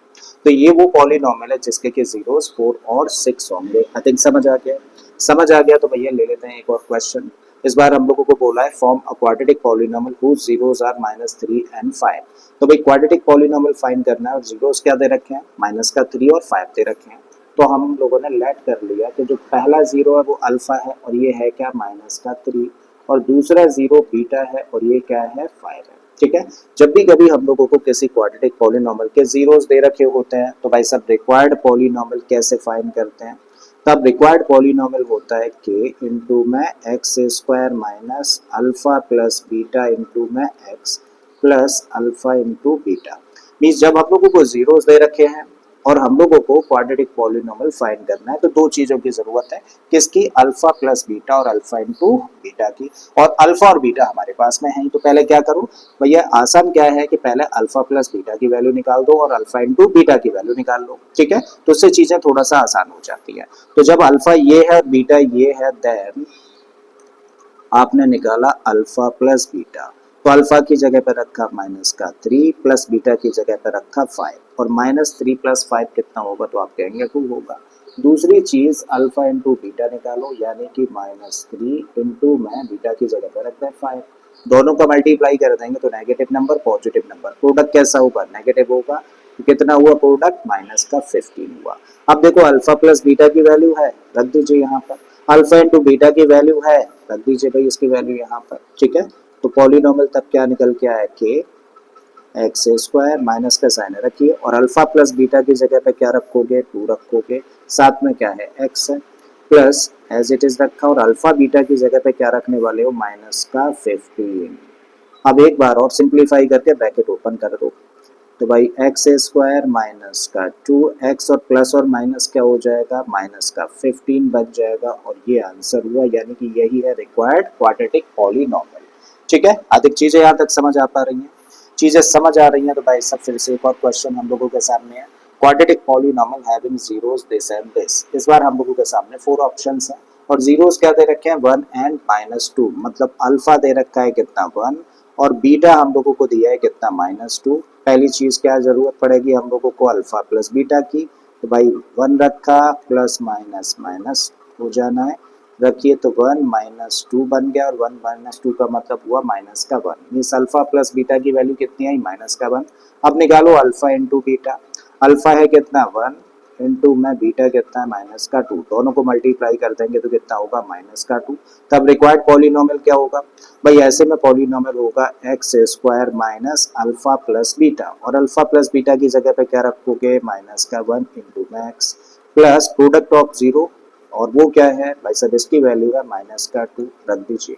तो ये वो पॉलिनोमियल है जिसके कि जीरोस 4 और 6 होंगे। आई थिंक समझ आ गया, समझ आ गया। तो भैया ले लेते हैं एक और क्वेश्चन। इस बार हम लोगों को बोला है form a quadratic polynomial whose zeros are -3 and 5। तो भाई क्वाड्रेटिक पॉलिनोमियल फाइंड करना है और जीरोस क्या दे रखे हैं, -3 और 5 दे रखे हैं। तो हम लोगों ने लेट कर लिया कि जो पहला जीरो है वो अल्फा है और ये है क्या, -3। और दूसरा 0 बीटा है और ये क्या है 5 है। ठीक है, जब भी कभी हम लोगों को किसी क्वाड्रेटिक पॉलिनॉमियल के जीरोस दे रखे होते हैं तो भाई सब रिक्वायर्ड पॉलिनॉमियल कैसे फाइंड करते हैं, तब रिक्वायर्ड पॉलिनॉमियल होता है k इंटू में x square minus alpha plus beta into में x plus alpha into beta. Means जब हम लोगों को जीरोस दे रखे हैं और हम लोगों को क्वाड्रेटिक पॉलिनॉमियल फाइंड करना है तो दो चीजों की जरूरत है, किसकी, अल्फा प्लस बीटा और अल्फा इंटू बीटा की। और अल्फा और बीटा हमारे पास में है, तो पहले क्या करूं भैया, आसान क्या है कि पहले अल्फा प्लस बीटा की वैल्यू निकाल दो और अल्फा इंटू बीटा की वैल्यू निकाल लो। ठीक है, तो उससे चीजें थोड़ा सा आसान हो जाती है। तो जब अल्फा ये है और बीटा ये है, देन आपने निकाला अल्फा प्लस बीटा, तो अल्फा की जगह पर रखा माइनस का 3 प्लस बीटा की जगह पर रखा 5, और माइनस 3 प्लस 5 कितना होगा, तो आप कहेंगे 2 होगा। दूसरी चीज अल्फा इंटू बीटा निकालो, यानी कि माइनस 3 इंटू में बीटा की जगह पर रखते हैं 5, दोनों का मल्टीप्लाई कर देंगे तो negative number positive number, product कैसा होगा, नेगेटिव होगा। तो कितना हुआ प्रोडक्ट, माइनस का 15 हुआ। अब देखो अल्फा प्लस बीटा की वैल्यू है, रख दीजिए यहाँ पर, अल्फा इंटू बीटा की वैल्यू है, रख दीजिए भाई इसकी वैल्यू यहाँ पर। ठीक है, तो पॉलिनॉमियल तब क्या निकल के आया, के एक्स स्क्वायर माइनस का साइन रखिए और अल्फा प्लस बीटा की जगह पे क्या रखोगे, 2 रखोगे, साथ में क्या है एक्स है, प्लस एज इट इज रखा और अल्फा बीटा की जगह पे क्या रखने वाले हो, माइनस का 15। अब एक बार और सिंप्लीफाई करके ब्रैकेट ओपन कर दो, तो भाई एक्स स्क्वायर माइनस का 2x और प्लस और माइनस क्या हो जाएगा, माइनस का 15 बच जाएगा, और ये आंसर हुआ, यानी कि यही है रिक्वायर्ड क्वाड्रेटिक पॉलिनॉमियल। ठीक है, अधिक चीजें यहाँ तक समझ आ पा रही हैं, चीजें समझ आ रही हैं तो भाई सब फिर से एक और क्वेश्चन हम लोगों के सामने है, quadratic polynomial having zeros this and this. इस बार हम लोगों के सामने 4 ऑप्शंस हैं और जीरोस क्या दे रखे हैं, 1 एंड -2, मतलब अल्फा दे रखा है कितना 1 और बीटा हम लोगों को दिया है कितना -2। पहली चीज क्या जरूरत पड़ेगी हम लोगों को, अल्फा प्लस बीटा की, तो भाई 1 रखा प्लस माइनस माइनस हो जाना है, रखिए तो 1 -2 बन गया और 1 -2 का मतलब हुआ माइनस का 1, मीन्स अल्फा प्लस बीटा की वैल्यू कितनी आई, माइनस का 1। अब निकालो अल्फा इंटू बीटा, अल्फा है कितना 1 इंटू में बीटा कितना है माइनस का 2, दोनों को मल्टीप्लाई कर देंगे तो कितना होगा, माइनस का 2। तब रिक्वायर्ड पॉलिनॉमियल क्या होगा भाई, ऐसे में पॉलिनॉमियल होगा x square minus alpha plus beta, और अल्फा प्लस बीटा की जगह पे क्या रखोगे, माइनस का 1 into max plus product of 0, और वो क्या है भाई सब इसकी वैल्यू है माइनस का 2, रख दीजिए।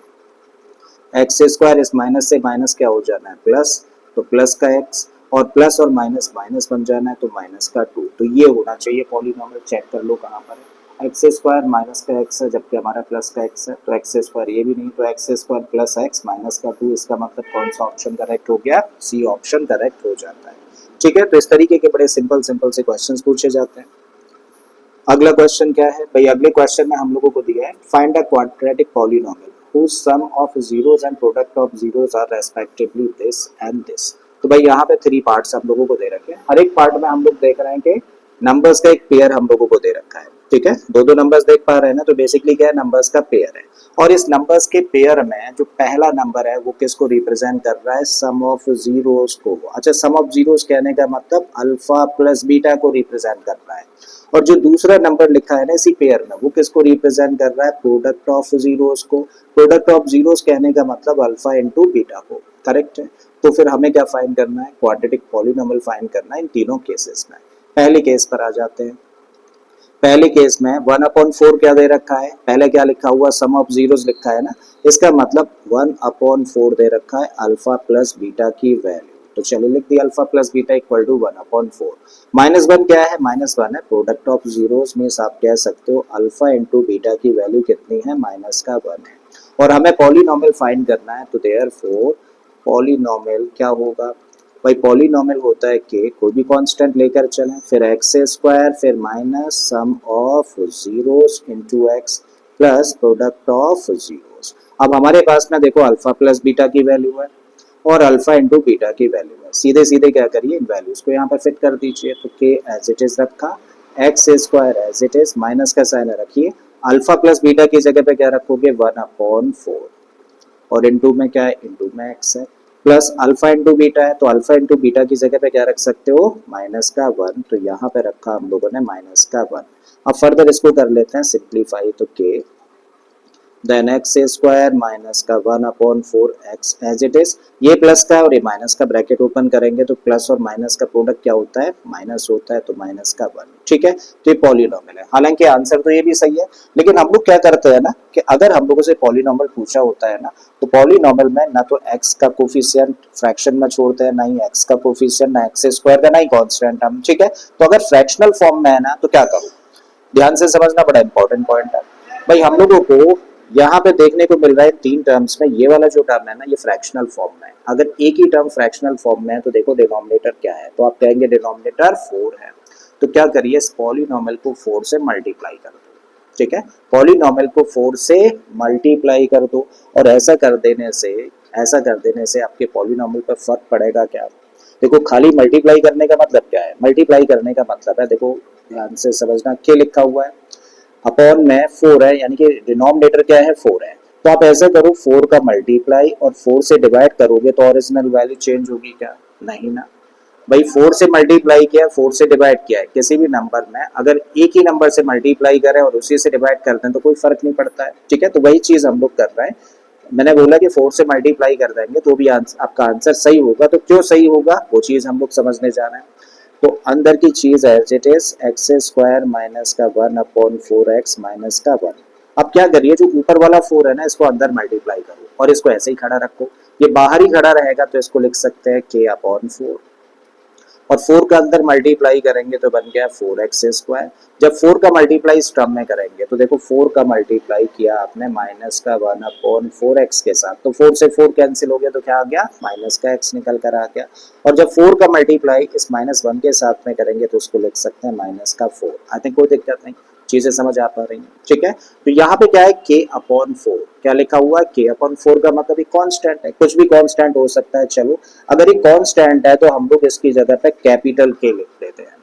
एक्स स्क्वायर इस माइनस से माइनस क्या हो जाना है, प्लस, तो प्लस का एक्स और प्लस और माइनस माइनस बन जाना है तो माइनस का 2, तो ये होना चाहिए पॉलिनॉमियल। चेक कर लो कहाँ पर है, एक्स स्क्वायर माइनस का एक्स है जबकि हमारा प्लस का एक्स है, तो एक्स स्क्वायर ये भी नहीं, तो x square plus x minus का 2, इसका मतलब कौन सा ऑप्शन करेक्ट हो गया, सी ऑप्शन करेक्ट हो जाता है। ठीक है, तो इस तरीके के बड़े सिंपल सिंपल से क्वेश्चंस पूछे जाते हैं। अगला क्वेश्चन क्या है भाई, अगले क्वेश्चन में हम लोगों को दिया है find a quadratic polynomial whose sum of zeros and product of zeros are respectively this and this। तो भाई यहाँ पे 3 पार्ट्स हम लोगों को दे रखे हैं, हर एक पार्ट में हम लोग देख रहे हैं कि नंबर्स का एक पेयर हम लोगों को दे रखा है। ठीक है, दो नंबर्स देख पा रहे हैं ना, तो बेसिकली क्या है, नंबर्स का पेयर है, और इस नंबर्स के पेयर में जो पहला नंबर है वो किसको रिप्रेजेंट कर रहा है, सम ऑफ जीरोस को। अच्छा, सम ऑफ जीरोस कहने का मतलब अल्फा प्लस बीटा को रिप्रेजेंट कर रहा है, और जो दूसरा नंबर लिखा है ना इसी पेयर में वो किसको रिप्रेजेंट कर रहा है, प्रोडक्ट ऑफ जीरोस को। प्रोडक्ट ऑफ जीरोस कहने का मतलब अल्फा इंटू बीटा को, करेक्ट है। तो फिर हमें क्या फाइंड करना है, क्वाड्रेटिक पॉलिनॉमियल फाइंड करना है इन तीनों केसेस में। पहले केस पर आ जाते हैं। पहले केस में 1/4 क्या दे रखा है, पहले क्या लिखा हुआ, सम ऑफ जीरोस लिखा है ना, इसका मतलब 1/4 दे रखा है अल्फा प्लस बीटा की वैल्यू, तो चलिए लिख दिया alpha plus beta equal to 1/4। -1 क्या है, -1 है प्रोडक्ट ऑफ जीरोस में, आप कह सकते हो अल्फा इंटू बीटा की वैल्यू कितनी है, -1 है, और हमें पॉलिनॉमियल फाइंड करना है, तो देयरफॉर पॉलिनॉमियल क्या होगा भाई, पॉलिनॉमियल होता है कि कोई भी कांस्टेंट लेकर चलें, फिर एक्स स्क्वायर, फिर minus sum of zeros into x plus product of zeros. अब हमारे पास में देखो अल्फा प्लस बीटा की वैल्यू है और अल्फा इंटू बीटा की वैल्यू है, सीधे सीधे क्या करिए, इन वैल्यूज को यहाँ पर फिट कर दीजिए, तो के एज इट इज रखा, x square as it is, minus का साइन रखिए, अल्फा प्लस बीटा की जगह पे क्या रखोगे, 1/4, और इंटू में क्या है, इंटू में एक्स है, प्लस अल्फा इंटू बीटा है, तो अल्फा इंटू बीटा की जगह पे क्या रख सकते हो, माइनस का 1, तो यहाँ पे रखा हम लोगों ने माइनस का 1। अब फर्दर इसको कर लेते हैं सिंप्लीफाई, तो के देन एक्स स्क्वायर माइनस का 1/4 एज इट इज, ये प्लस का है और ये माइनस का, ब्रैकेट ओपन करेंगे तो प्लस और माइनस का प्रोडक्ट क्या होता है, माइनस होता है, तो माइनस का 1। ठीक है, तो ये पॉलिनॉमियल है। हालांकि आंसर तो ये भी सही है, लेकिन हम लोग क्या करते हैं ना कि अगर हम लोगों से पॉलिनॉमियल पूछा होता है ना, तो पॉलिनॉमियल में ना तो एक्स का कोफिशिएंट फ्रैक्शन में छोड़ते हैं, ना ही एक्स का कोफिशिएंट, ना एक्स स्क्वायर का, ना ही कांस्टेंट हम। ठीक है, तो अगर फ्रैक्शनल फॉर्म में है ना तो क्या करूं, ध्यान से समझना, बड़ा इंपॉर्टेंट पॉइंट है भाई। हम लोगों को यहाँ पे देखने को मिल रहा है तीन टर्म्स में, ये वाला जो टर्म है ना ये फ्रैक्शनल फॉर्म में है। अगर एक ही टर्म फ्रैक्शनल फॉर्म में है तो देखो डिनोमिनेटर क्या है, तो आप कहेंगे डिनोमिनेटर 4 है। तो क्या करिए, इस पॉलिनॉमियल को 4 से मल्टीप्लाई कर दो। ठीक है, पॉलिनॉमियल को 4 से मल्टीप्लाई कर दो, और ऐसा कर देने से आपके पॉलिनॉमियल पर फर्क पड़ेगा क्या। देखो खाली मल्टीप्लाई करने का मतलब क्या है, मल्टीप्लाई करने का मतलब है, देखो ध्यान से समझना, क्या लिखा हुआ है, अपॉन में 4 है, यानी कि डिनोमिनेटर क्या है, 4 है। तो आप ऐसा करो, 4 का मल्टीप्लाई और 4 से डिवाइड करोगे तो ओरिजिनल वैल्यू चेंज होगी क्या, नहीं ना भाई। 4 से मल्टीप्लाई किया, 4 से डिवाइड किया है, किसी भी नंबर में अगर एक ही नंबर से मल्टीप्लाई करें और उसी से डिवाइड करते हैं तो कोई फर्क नहीं पड़ता है। ठीक है, तो वही चीज हम लोग कर रहे हैं। मैंने बोला कि 4 से मल्टीप्लाई कर देंगे तो भी आपका आंसर सही होगा। तो क्यों सही होगा वो चीज हम लोग समझने जा रहे हैं। तो अंदर की चीज as it is, x square minus का 1/4x माइनस का 1। अब क्या करिए, जो ऊपर वाला 4 है ना इसको अंदर मल्टीप्लाई करो और इसको ऐसे ही खड़ा रखो। ये बाहर ही खड़ा रहेगा तो इसको लिख सकते हैं k/4, और 4 का अंदर मल्टीप्लाई करेंगे तो बन गया 4x²। जब 4 का मल्टीप्लाई इस टर्म में करेंगे तो देखो 4 का मल्टीप्लाई किया आपने माइनस का 1/4x के साथ, तो 4 से 4 कैंसिल हो गया तो क्या आ गया, माइनस का x निकल कर आ गया। और जब 4 का मल्टीप्लाई इस -1 के साथ में करेंगे तो उसको लिख सकते हैं माइनस का 4। आई थिंक कोई दिक्कत नहीं, चीजें समझ आ पा रही हैं। ठीक है, तो यहाँ पे क्या है, k/4 क्या लिखा हुआ है, k/4 का मतलब एक कांस्टेंट है, कुछ भी कांस्टेंट हो सकता है। चलो अगर ये कांस्टेंट है तो हम लोग इसकी जगह पे कैपिटल के लिख देते हैं।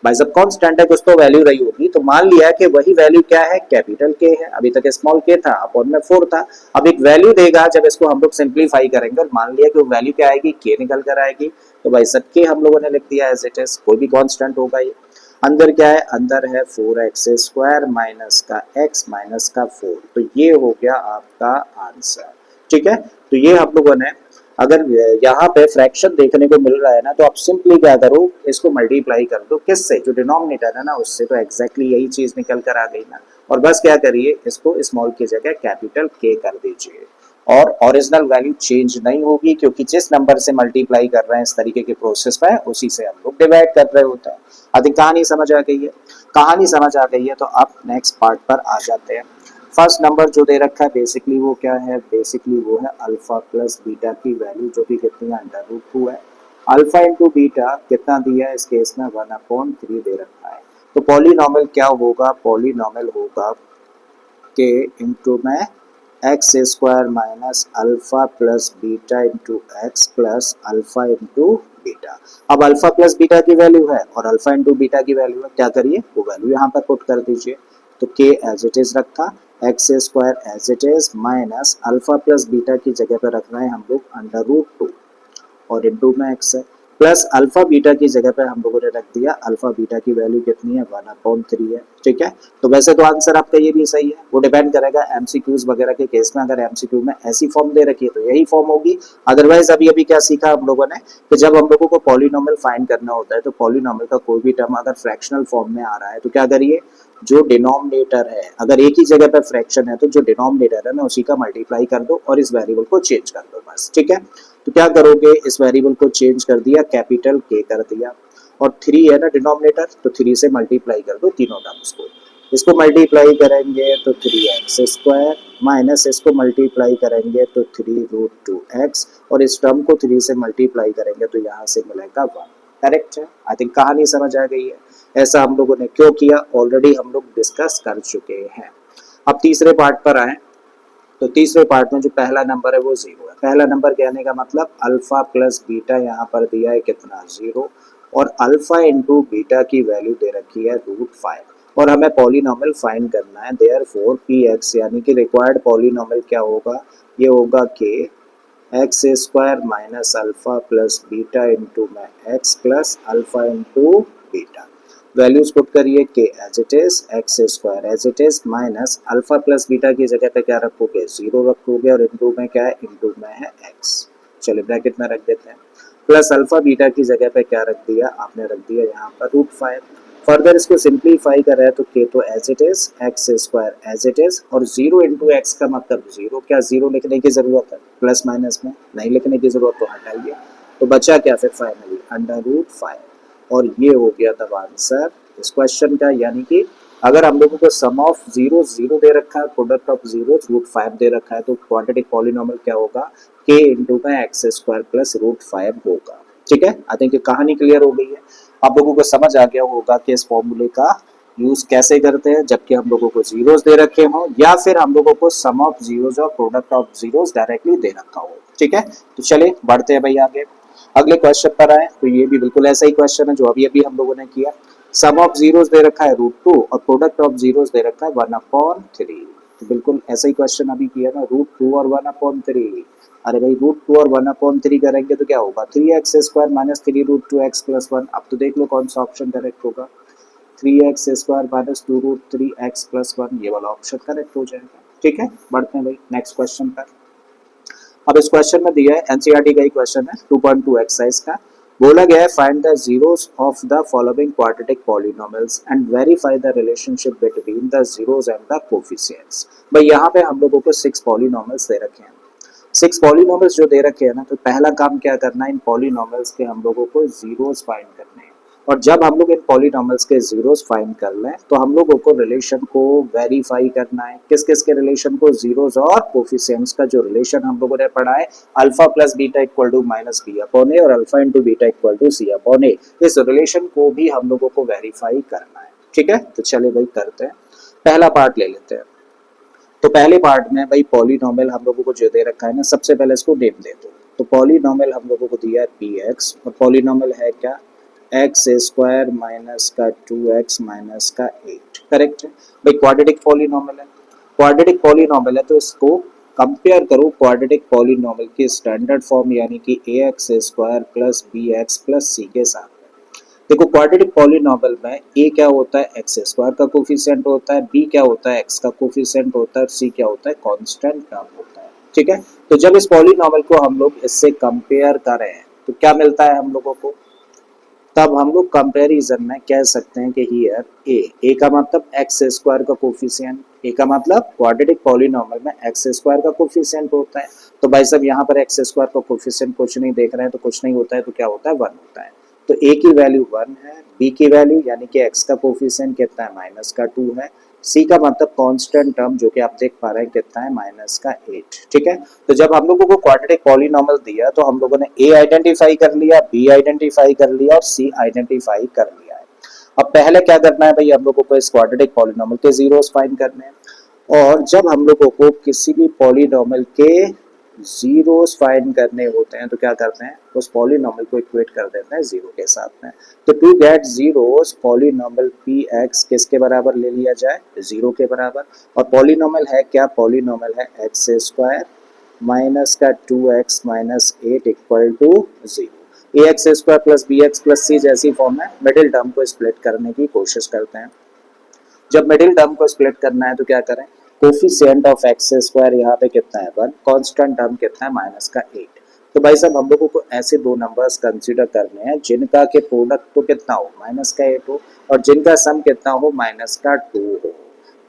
भाई जब कांस्टेंट है कुछ तो वैल्यू रही होगी, तो मान लिया कि वही वैल्यू क्या है, कैपिटल के है। अभी तक स्मॉल के था, अपॉन में 4 था। अब एक वैल्यू देगा, जब इसको हम लोग सिंप्लीफाई करेंगे और मान लिया कि वो वैल्यू क्या आएगी, के निकल कर आएगी, तो भाई सब के हम लोगों ने लिख दिया एज इट इज, कोई भी कांस्टेंट होगा ये। अंदर क्या है, अंदर है 4x² माइनस का x माइनस का 4। तो ये हो गया आपका आंसर। ठीक है, तो ये हम लोगों ने, अगर यहाँ पे फ्रैक्शन देखने को मिल रहा है ना तो आप सिंपली क्या करो, इसको मल्टीप्लाई कर दो किससे, जो डिनोमिनेटर है ना उससे, तो एग्जैक्टली यही चीज निकल कर आ गई ना। और बस क्या करिए, इसको स्मॉल की जगह कैपिटल के कर दीजिए, और ओरिजिनल वैल्यू चेंज नहीं होगी, क्योंकि जिस नंबर से मल्टीप्लाई कर रहे हैं इस तरीके के प्रोसेस में उसी से हम लोग डिवाइड कर रहे होते हैं। अधिक कहानी समझ आ गई है, कहानी समझ आ गई है, तो अब नेक्स्ट पार्ट पर आ जाते हैं। फर्स्ट नंबर जो दे रखा है बेसिकली वो क्या है, बेसिकली वो है अल्फा प्लस बीटा की वैल्यू, जो कि कितनी है, √2 है। अल्फा इंटू बीटा कितना दिया है इस केस में, 1/3 दे रखा है। तो पॉलिनॉमियल क्या होगा, पॉलिनॉमियल होगा के इंटू में x² minus alpha plus beta into x plus alpha into beta. अब अल्फा प्लस बीटा की वैल्यू है और अल्फा इंटू बीटा की वैल्यू है, क्या करिए वो वैल्यू यहाँ पर पुट कर दीजिए। तो k एज इट इज रखा, x² as it is minus alpha plus beta की जगह पर रख रहे हैं हम लोग √2 और इंटू में x है, प्लस अल्फा बीटा की जगह पे हम लोगों ने रख दिया, अल्फा बीटा की वैल्यू कितनी है, 1/3 है। ठीक है, तो वैसे तो आंसर आपका ये भी सही है, वो डिपेंड करेगा एमसीक्यूज वगैरह के केस में। अगर एमसीक्यू में ऐसी फॉर्म दे रखी है तो यही फॉर्म होगी। अदरवाइज अभी अभी क्या सीखा हम लोगों ने कि जब हम लोगों को पॉलिनॉमियल फाइंड करना होता है तो पॉलिनॉमियल का कोई भी टर्म अगर फ्रैक्शनल फॉर्म में आ रहा है तो क्या करिए, जो डिनोमिनेटर है, अगर एक ही जगह पे फ्रैक्शन है तो जो डिनोमिनेटर है ना उसी का मल्टीप्लाई कर दो और इस वेरिएबल को चेंज कर दो बस। ठीक है, तो क्या करोगे, इस वेरिएबल को चेंज कर दिया, कैपिटल के कर दिया, और 3 है ना डिनोमिनेटर, तो 3 से मल्टीप्लाई कर दो तीनों टर्म्स को। इसको मल्टीप्लाई करेंगे तो 3x² माइनस इसको मल्टीप्लाई करेंगे तो 3√2x, और इस टर्म को 3 से मल्टीप्लाई करेंगे तो यहाँ से मिलेगा 1। करेक्ट है, आई थिंक कहानी समझ आ गई है। ऐसा हम लोगों ने क्यों किया, ऑलरेडी हम लोग डिस्कस कर चुके हैं। अब तीसरे पार्ट पर आए, तो तीसरे पार्ट में जो पहला नंबर है वो 0 है। पहला नंबर कहने का मतलब अल्फा प्लस बीटा यहाँ पर दिया है कितना, 0, और अल्फा इंटू बीटा की वैल्यू दे रखी है √5, और हमें पॉलिनॉमियल फाइंड करना है। देयरफॉर px यानी कि रिक्वायर्ड पॉलिनॉमियल क्या होगा, ये होगा कि x² minus alpha plus beta into में x plus alpha into beta. Values put करिए k as it is, x square as it is, minus alpha plus beta की जगह पे क्या रखोगे, 0 रखोगे, और इनटू में क्या है, इनटू में है एक्स, चलिए ब्रैकेट में रख देते हैं, प्लस अल्फा बीटा की जगह पे क्या रख दिया, आपने रख दिया यहाँ पर √5। फर्दर इसको सिंप्लीफाई कर रहे हैं तो के तो as it is, x square as it is, और 0 इंटू एक्स का मतलब 0, क्या 0 लिखने की जरूरत है, प्लस माइनस में नहीं लिखने की जरूरत, तो हटाइए, तो बचा क्या फिर फाइनली √5, और ये हो गया तब आंसर इस क्वेश्चन का। यानी कि अगर हम लोगों को सम ऑफ जीरो जीरो दे रखा है, प्रोडक्ट ऑफ जीरो √5 दे रखा है, तो क्वाड्रेटिक पॉलिनोमियल क्या होगा, के इंटू में एक्स स्क्वायर प्लस √5 होगा। ठीक है, आई थिंक कहानी क्लियर हो गई है, आप लोगों को समझ आ गया होगा कि इस फॉर्मूले का यूज कैसे करते हैं जबकि हम लोगों को जीरोस दे रखे हों, या फिर हम लोगों को सम ऑफ जीरोस और प्रोडक्ट ऑफ जीरोस डायरेक्टली दे रखा हो। ठीक है, तो चलिए बढ़ते हैं भाई आगे, अगले क्वेश्चन पर आए, तो ये भी बिल्कुल ऐसा ही क्वेश्चन है जो अभी अभी हम लोगों ने किया। सम ऑफ जीरोस दे रखा है √2 और प्रोडक्ट ऑफ जीरोस दे रखा है 1/3, तो बिल्कुल ऐसा ही क्वेश्चन अभी किया ना, √2 और 1/3। अरे भाई √2 और 1/3 करेंगे तो क्या होगा, 3x square minus 3√2x plus 1। अब तो देख लो कौन सा ऑप्शन करेक्ट होगा, 3x square minus 2√3x plus 1, ये वाला ऑप्शन करेक्ट हो जाएगा। ठीक है, बढ़ते हैं भाई नेक्स्ट क्वेश्चन पर। अब इस क्वेश्चन में दिया है, एनसीईआरटी का ही क्वेश्चन है, 2.2 एक्सरसाइज का, बोला गया है find the zeros of the following quadratic polynomials and verify the relationship between the zeros and the coefficients. भाई यहाँ पे हम लोगों को 6 पॉलिनोमियल्स दे रखे हैं, 6 पॉलिनोमियल्स जो दे रखे हैं ना, तो पहला काम क्या करना है, इन पॉलिनोमियल्स के हम लोगों को जीरोस फाइंड करने हैं, और जब हम लोग इन पॉलिनोमियल्स के जीरोस फाइंड कर लें तो हम लोगों को रिलेशन को वेरीफाई करना है, किस किस के रिलेशन को, जीरोस और कोफिशिएंट्स का जो रिलेशन हम लोगों ने पढ़ा है, alpha plus beta equal to minus b upon a और alpha into beta equal to c upon a, इस रिलेशन को भी हम लोगों को वेरीफाई करना है। ठीक है, तो चलिए भाई करते हैं, पहला पार्ट ले लेते हैं। तो पहले पार्ट में भाई पॉलिनोमियल हम लोगों को जो दे रखा है ना, सबसे पहले इसको नेम दे दो, तो पॉलिनोमियल हम लोगों को दिया है px, और पॉलिनोमियल है क्या, एक्स स्क्वायर माइनस का 2x माइनस का 8, करेक्ट है भाई, क्वाड्रेटिक पॉलिनोमियल है, क्वाड्रेटिक पॉलिनोमियल है, तो इसको कंपेयर करो क्वाड्रेटिक पॉलिनोमियल की स्टैंडर्ड फॉर्म यानी कि ax square plus bx plus c के साथ। देखो क्वाड्रेटिक पॉलिनोमियल में a क्या होता है, एक्स स्क्वायर का कोफिशिएंट होता है, b क्या होता है, x का कोफिशिएंट होता है, और c क्या होता है, कांस्टेंट टर्म होता है। ठीक है, तो जब इस पॉलिनोमियल को हम लोग इससे कंपेयर करें तो क्या मिलता है हम लोगों को, तब हम लोग कंपैरिजन में कह सकते हैं कि हियर ए का मतलब एक्स स्क्वायर का कोफिशिएंट, ए का मतलब क्वाड्रेटिक पॉलिनोमियल में एक्स स्क्वायर का कोफिशिएंट होता है, तो भाई साहब यहाँ पर एक्स स्क्वायर का कोफिशिएंट कुछ नहीं देख रहे हैं, तो कुछ नहीं होता है, तो क्या होता है, 1 होता है, तो ए की वैल्यू 1 है, बी की वैल्यू यानी कि एक्स का कोफिशिएंट कितना है, माइनस का 2 है, सी का मतलब कांस्टेंट टर्म जो कि आप देख पा रहे हैं कितना है, माइनस का 8। ठीक है, तो जब हम लोगों को क्वाड्रेटिक पॉलिनोमियल दिया तो हम लोगों ने ए आइडेंटिफाई कर लिया, बी आइडेंटिफाई कर लिया और सी आइडेंटिफाई कर लिया है। अब पहले क्या करना है भाई, हम लोगों को इस क्वाड्रेटिक पॉलिनोमियल के जीरोस फाइंड करने हैं, और जब हम लोगों को किसी भी पॉलिनोमियल के जीरोस फाइंड करने होते हैं तो क्या करते हैं, उस पॉलिनोमियल को इक्वेट कर देते हैं जीरो के साथ में, तो to get zeros polynomial p x किसके बराबर ले लिया जाए, जीरो के बराबर, और पॉलिनोमियल है क्या, पॉलिनोमियल है एक्स स्क्वायर माइनस का 2x minus 8 equal to zero. A x square plus b x plus c जैसी फॉर्म है, मिडिल टर्म को स्प्लिट करने की कोशिश करते हैं। जब मिडिल टर्म को स्प्लिट करना है तो क्या करें, कोफिशिएंट ऑफ एक्स स्क्वायर यहाँ पे कितना है 1, कांस्टेंट टर्म कितना है, माइनस का 8। तो भाई साहब हम लोगों को ऐसे दो नंबर्स कंसीडर करने हैं जिनका के प्रोडक्ट तो कितना हो, माइनस का 8 हो, और जिनका सम कितना हो, माइनस का 2 हो,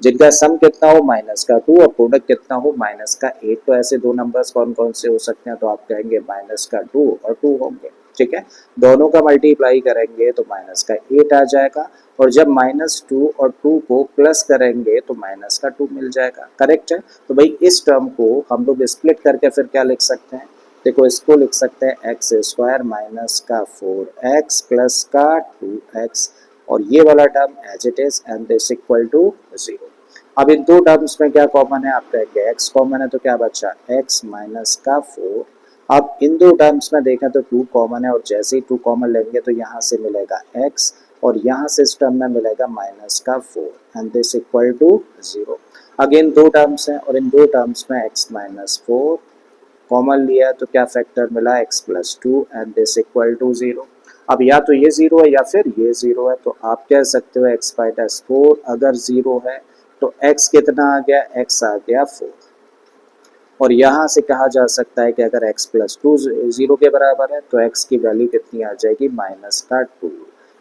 जिनका सम कितना हो, माइनस का 2, और प्रोडक्ट कितना हो, माइनस का 8। तो ऐसे दो नंबर्स कौन कौन से हो सकते हैं, तो आप कहेंगे माइनस का 2 और 2 होंगे। ठीक है, दोनों का मल्टीप्लाई करेंगे तो माइनस का 8 आ जाएगा, और जब -2 और 2 को प्लस करेंगे तो माइनस का 2 मिल जाएगा, करेक्ट है। तो भाई इस टर्म को हम लोग स्प्लिट करके फिर क्या लिख सकते हैं, देखो इसको लिख सकते हैं एक्स स्क्वायर माइनस का 4x प्लस का 2x, और ये वाला term as it is and this equal to 0। अब इन दो टर्म्स में क्या कॉमन है, आप कहेंगे x कॉमन है, तो क्या बचा x माइनस का 4। अब इन दो टर्म्स में देखें तो 2 कॉमन है, और जैसे ही 2 कॉमन लेंगे तो यहाँ से मिलेगा x, और यहाँ से इस टर्म में मिलेगा माइनस का 4 and this equal to 0। Again दो टर्म्स हैं, और इन दो टर्म्स में x माइनस 4 कॉमन लिया तो क्या फैक्टर मिला, x plus 2 and this equal to 0। अब या तो ये जीरो है या फिर ये जीरो है, तो आप कह सकते हो x माइनस 4 अगर जीरो है तो x कितना आ गया, x आ गया 4। और यहाँ से कहा जा सकता है कि अगर x प्लस 2 जीरो के बराबर है तो x की वैल्यू कितनी आ जाएगी, माइनस का 2।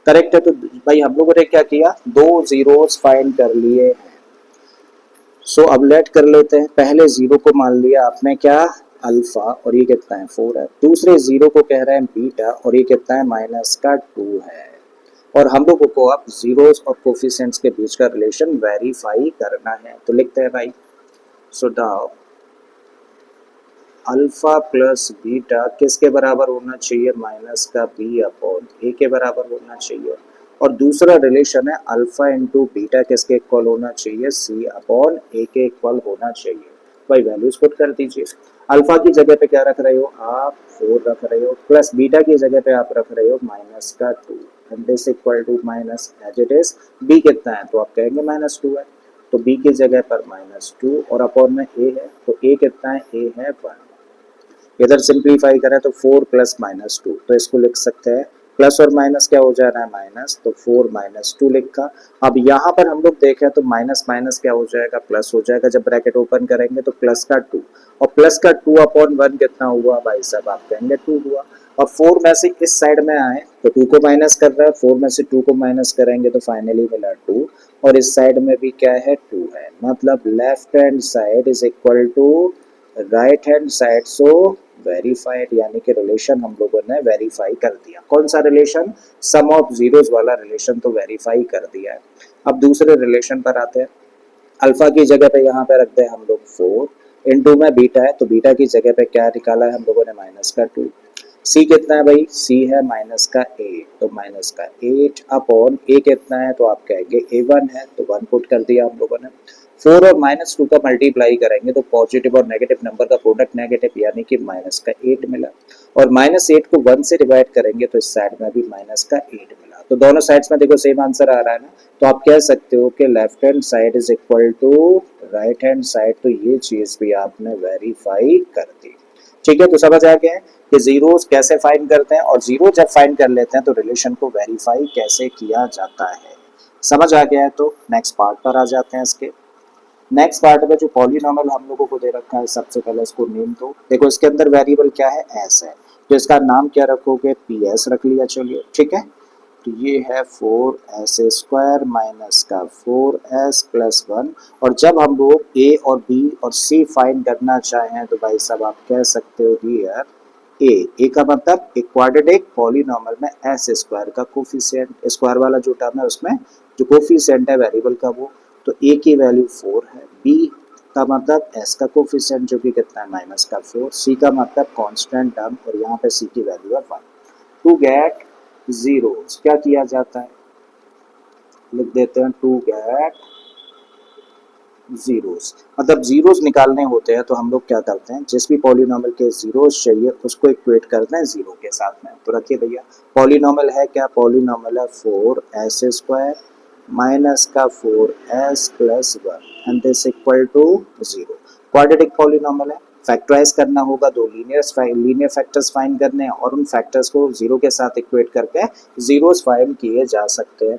करेक्ट है। तो भाई हम लोगों ने क्या किया, दो जीरोस फाइंड कर लिए। सो अब लेट कर लेते हैं, पहले जीरो को मान लिया आपने क्या, अल्फा, और ये कितना है 4 है। दूसरे जीरो को कह रहे हैं बीटा, और ये कितना है, माइनस का 2 है। और हम लोगों को अब जीरोस और कोफिशिएंट्स के बीच का रिलेशन वेरीफाई करना है, तो लिखते हैं भाई, so now alpha plus beta किसके बराबर होना चाहिए, माइनस का बी अपॉन ए के बराबर होना चाहिए। और दूसरा रिलेशन है अल्फा इंटू बीटा किसके इक्वल होना चाहिए, सी अपॉन ए के इक्वल होना चाहिए। भाई वैल्यूज पुट कर दीजिए। अल्फा की जगह पे क्या रख रहे हो आप, 4 रख रहे हो, प्लस बीटा की जगह पे आप रख रहे हो माइनस का 2, and this equal to minus as it is. B कितना है तो आप कहेंगे माइनस 2 है, तो बी की जगह पर माइनस 2, और अपॉन में ए है, तो ए कितना है, ए है 1। इधर सिंप्लीफाई करें तो 4 प्लस माइनस 2, तो इसको लिख सकते हैं, प्लस और माइनस क्या हो जा रहा है, माइनस, तो 4 माइनस 2 लिखा। अब यहाँ पर हम लोग देखें तो माइनस माइनस क्या हो जाएगा, प्लस हो जाएगा। जब ब्रैकेट ओपन करेंगे तो प्लस का 2, और प्लस का 2 अपॉन 1 कितना हुआ भाई साहब, आप कहेंगे 2 हुआ। और 4 में से इस साइड में आए तो 2 को माइनस कर रहा है, 4 में से 2 को माइनस करेंगे तो फाइनली मिला 2, और इस साइड में भी क्या है, 2 है। मतलब left hand side is equal to right hand side, so verified, यानी कि रिलेशन हम लोगों ने वेरीफाई कर दिया। कौन सा रिलेशन, सम ऑफ जीरोस वाला रिलेशन तो वेरीफाई कर दिया है। अब दूसरे रिलेशन पर आते हैं। अल्फा की जगह पे यहाँ पे रखते हैं हम लोग 4, इनटू में बीटा है, तो बीटा की जगह पे क्या निकाला है हम लोगों ने, माइनस का 2। सी कितना है भाई, सी है माइनस का 8, तो माइनस का 8 अपॉन ए कितना है, तो आप कहेंगे A1 है, तो 1 पुट कर दिया हम लोगों ने। 4 और माइनस 2 का मल्टीप्लाई करेंगे तो पॉजिटिव और नेगेटिव नंबर का प्रोडक्ट नेगेटिव, यानी कि माइनस का 8 मिला। और माइनस 8 को 1 से डिवाइड करेंगे तो इस साइड में भी माइनस का 8 मिला। तो दोनों साइड्स में देखो सेम आंसर आ रहा है ना, तो आप कह सकते हो कि left hand side is equal to right hand side, तो ये चीज भी आपने वेरीफाई कर दी। ठीक है, तो समझ आ गया है कि जीरोस कैसे फाइंड करते हैं, और जीरो जब फाइंड कर लेते हैं तो रिलेशन को वेरीफाई कैसे किया जाता है। समझ आ गया है, तो नेक्स्ट पार्ट पर आ जाते हैं। इसके नेक्स्ट पार्ट में जो पॉलीनॉमियल हम लोगों को दे रखा है, सबसे पहले इसको नेम दो। देखो इसके अंदर वेरिएबल क्या है, एस है, तो इसका नाम क्या रखोगे, पी एस रख लिया, चलिए ठीक है। तो ये है 4s स्क्वायर माइनस का 4s प्लस 1। और जब हम लोग a और b और c फाइंड करना चाहें तो भाई साहब आप कह सकते हो हियर a का मतलब एक क्वाड्रेटिक पॉलीनॉमियल में s स्क्वायर का कोफिशिएंट, स्क्वायर वाला जो टर्म है उसमें जो कोफिशिएंट है वेरिएबल का वो, तो a की वैल्यू 4 है, b का मतलब s का कोफिशिएंट जो कि कितना है, माइनस का 4, c का मतलब कांस्टेंट टर्म, और यहाँ पे c की वैल्यू है 1। टू गेट जीरोस क्या किया जाता है, लिख देते हैं टू गेट जीरोस। मतलब जीरोस निकालने होते हैं तो हम लोग क्या करते हैं, जिस भी पॉलीनॉमियल के जीरोस चाहिए उसको इक्वेट करते हैं जीरो के साथ में। तो रखिए भैया, पॉलीनॉमियल है क्या, पॉलीनॉमियल है 4s स्क्वायर माइनस का 4s plus 1 and this equal to 0। Quadratic polynomial है, फैक्टराइज करना होगा, दो लीनियर फैक्टर्स फाइंड करने हैं, और उन फैक्टर्स को जीरो के साथ इक्वेट करके जीरोस फाइंड किए जा सकते हैं।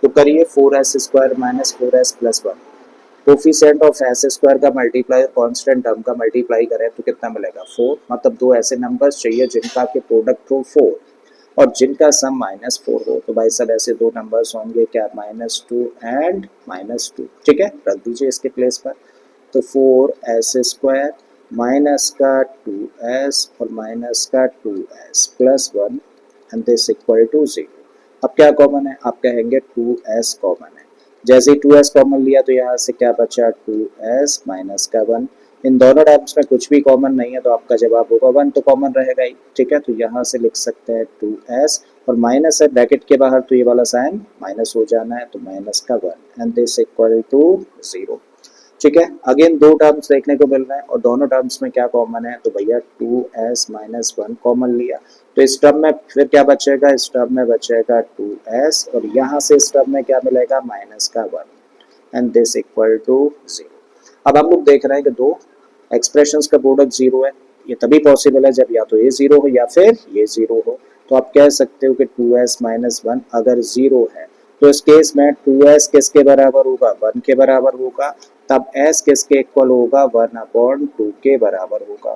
तो करिए 4s square minus 4s plus 1, coefficient of S square का मल्टीप्लाई और कांस्टेंट टर्म का मल्टीप्लाई करें तो कितना मिलेगा, 4। मतलब दो ऐसे नंबर्स चाहिए जिनका के प्रोडक्ट हो 4 और जिनका सम -4 हो। तो भाई सब ऐसे दो नंबर्स होंगे क्या, -2 एंड -2। ठीक है, रख दीजिए इसके प्लेस पर। तो 4s स्क्वायर माइनस का 2s और माइनस का 2s plus 1 and this equal to 0। अब क्या कॉमन है, आप कहेंगे 2s कॉमन है। जैसे ही 2s कॉमन लिया तो यहाँ से क्या बचा, 2s माइनस का 1। इन दोनों टर्म्स में कुछ भी कॉमन नहीं है तो आपका जवाब होगा 1, तो कॉमन रहेगा ही। ठीक है, तो यहाँ से लिख सकते हैं 2s, और माइनस है ब्रैकेट के बाहर तो ये वाला साइन माइनस हो जाना है, तो माइनस का 1 एंड दिस इक्वल टू 0। ठीक है, अगेन दो टर्म्स देखने को मिल रहे हैं और दोनों टर्म्स में क्या कॉमन है, तो भैया 2s माइनस 1 कॉमन लिया, तो इस टर्म में फिर क्या बचेगा, इस टर्म में बचेगा 2s, और यहाँ से इस टर्म में क्या मिलेगा, माइनस का 1 एंड दिस इक्वल टू 0। अब हम लोग देख रहे हैं कि दो एक्सप्रेशंस का प्रोडक्ट 0 है, ये तभी पॉसिबल है जब या तो ये 0 हो या फिर ये 0 हो। तो आप कह सकते हो कि 2s माइनस 1 अगर 0 है तो इस केस में 2s किसके बराबर होगा, 1 के बराबर होगा, तब s किसके इक्वल होगा, 1/2 के बराबर होगा।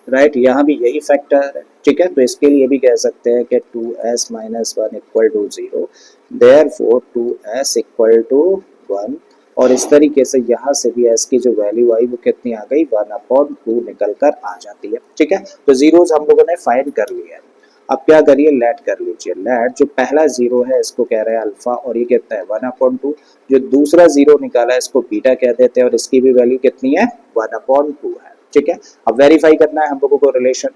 राइट, यहाँ भी यही फैक्टर है। ठीक है, तो इसके लिए भी कह सकते हैं कि 2s minus 1 equal to 0, therefore 2s equal to 1, और इस तरीके से यहाँ से भी s की जो वैल्यू आई वो कितनी आ गई, 1/2 निकल कर आ जाती है। ठीक है, तो जीरोस हम लोगों ने फाइंड कर लिया है। अब क्या करिए, लेट कर लीजिए। लेट जो पहला जीरो है इसको कह रहे हैं अल्फा, और ये कितना है 1/2। जो दूसरा जीरो निकाला है इसको बीटा कह देते हैं, और इसकी भी वैल्यू कितनी है, 1/2 है। ठीक है, अब वेरीफाई करना है हम लोगों को रिलेशन।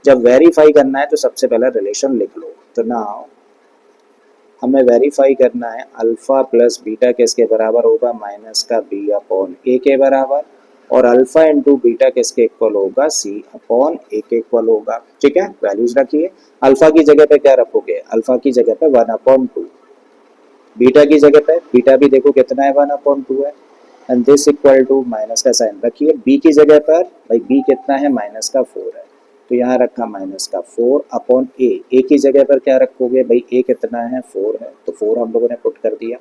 जब वेरीफाई करना है तो सबसे पहले रिलेशन लिख लो। तो नाउ हमें वेरीफाई करना है अल्फा प्लस बीटा किसके बराबर होगा, माइनस का बी अपॉन ए के बराबर, और अल्फा इंटू बीटा किसके इक्वल होगा, सी अपॉन ए के इक्वल होगा। ठीक है, वैल्यूज रखिए। अल्फा की जगह पे क्या रखोगे, अल्फा की जगह पे 1/2, बीटा की जगह पे बीटा भी देखो कितना है, 1/2 है, and this equal to minus का साइन रखिए। बी की जगह पर भाई बी कितना है, माइनस का 4 है, तो यहाँ रखा माइनस का 4 अपॉन ए। ए की जगह पर क्या रखोगे भाई, ए कितना है, 4 है, तो 4 हम लोगों ने पुट कर दिया।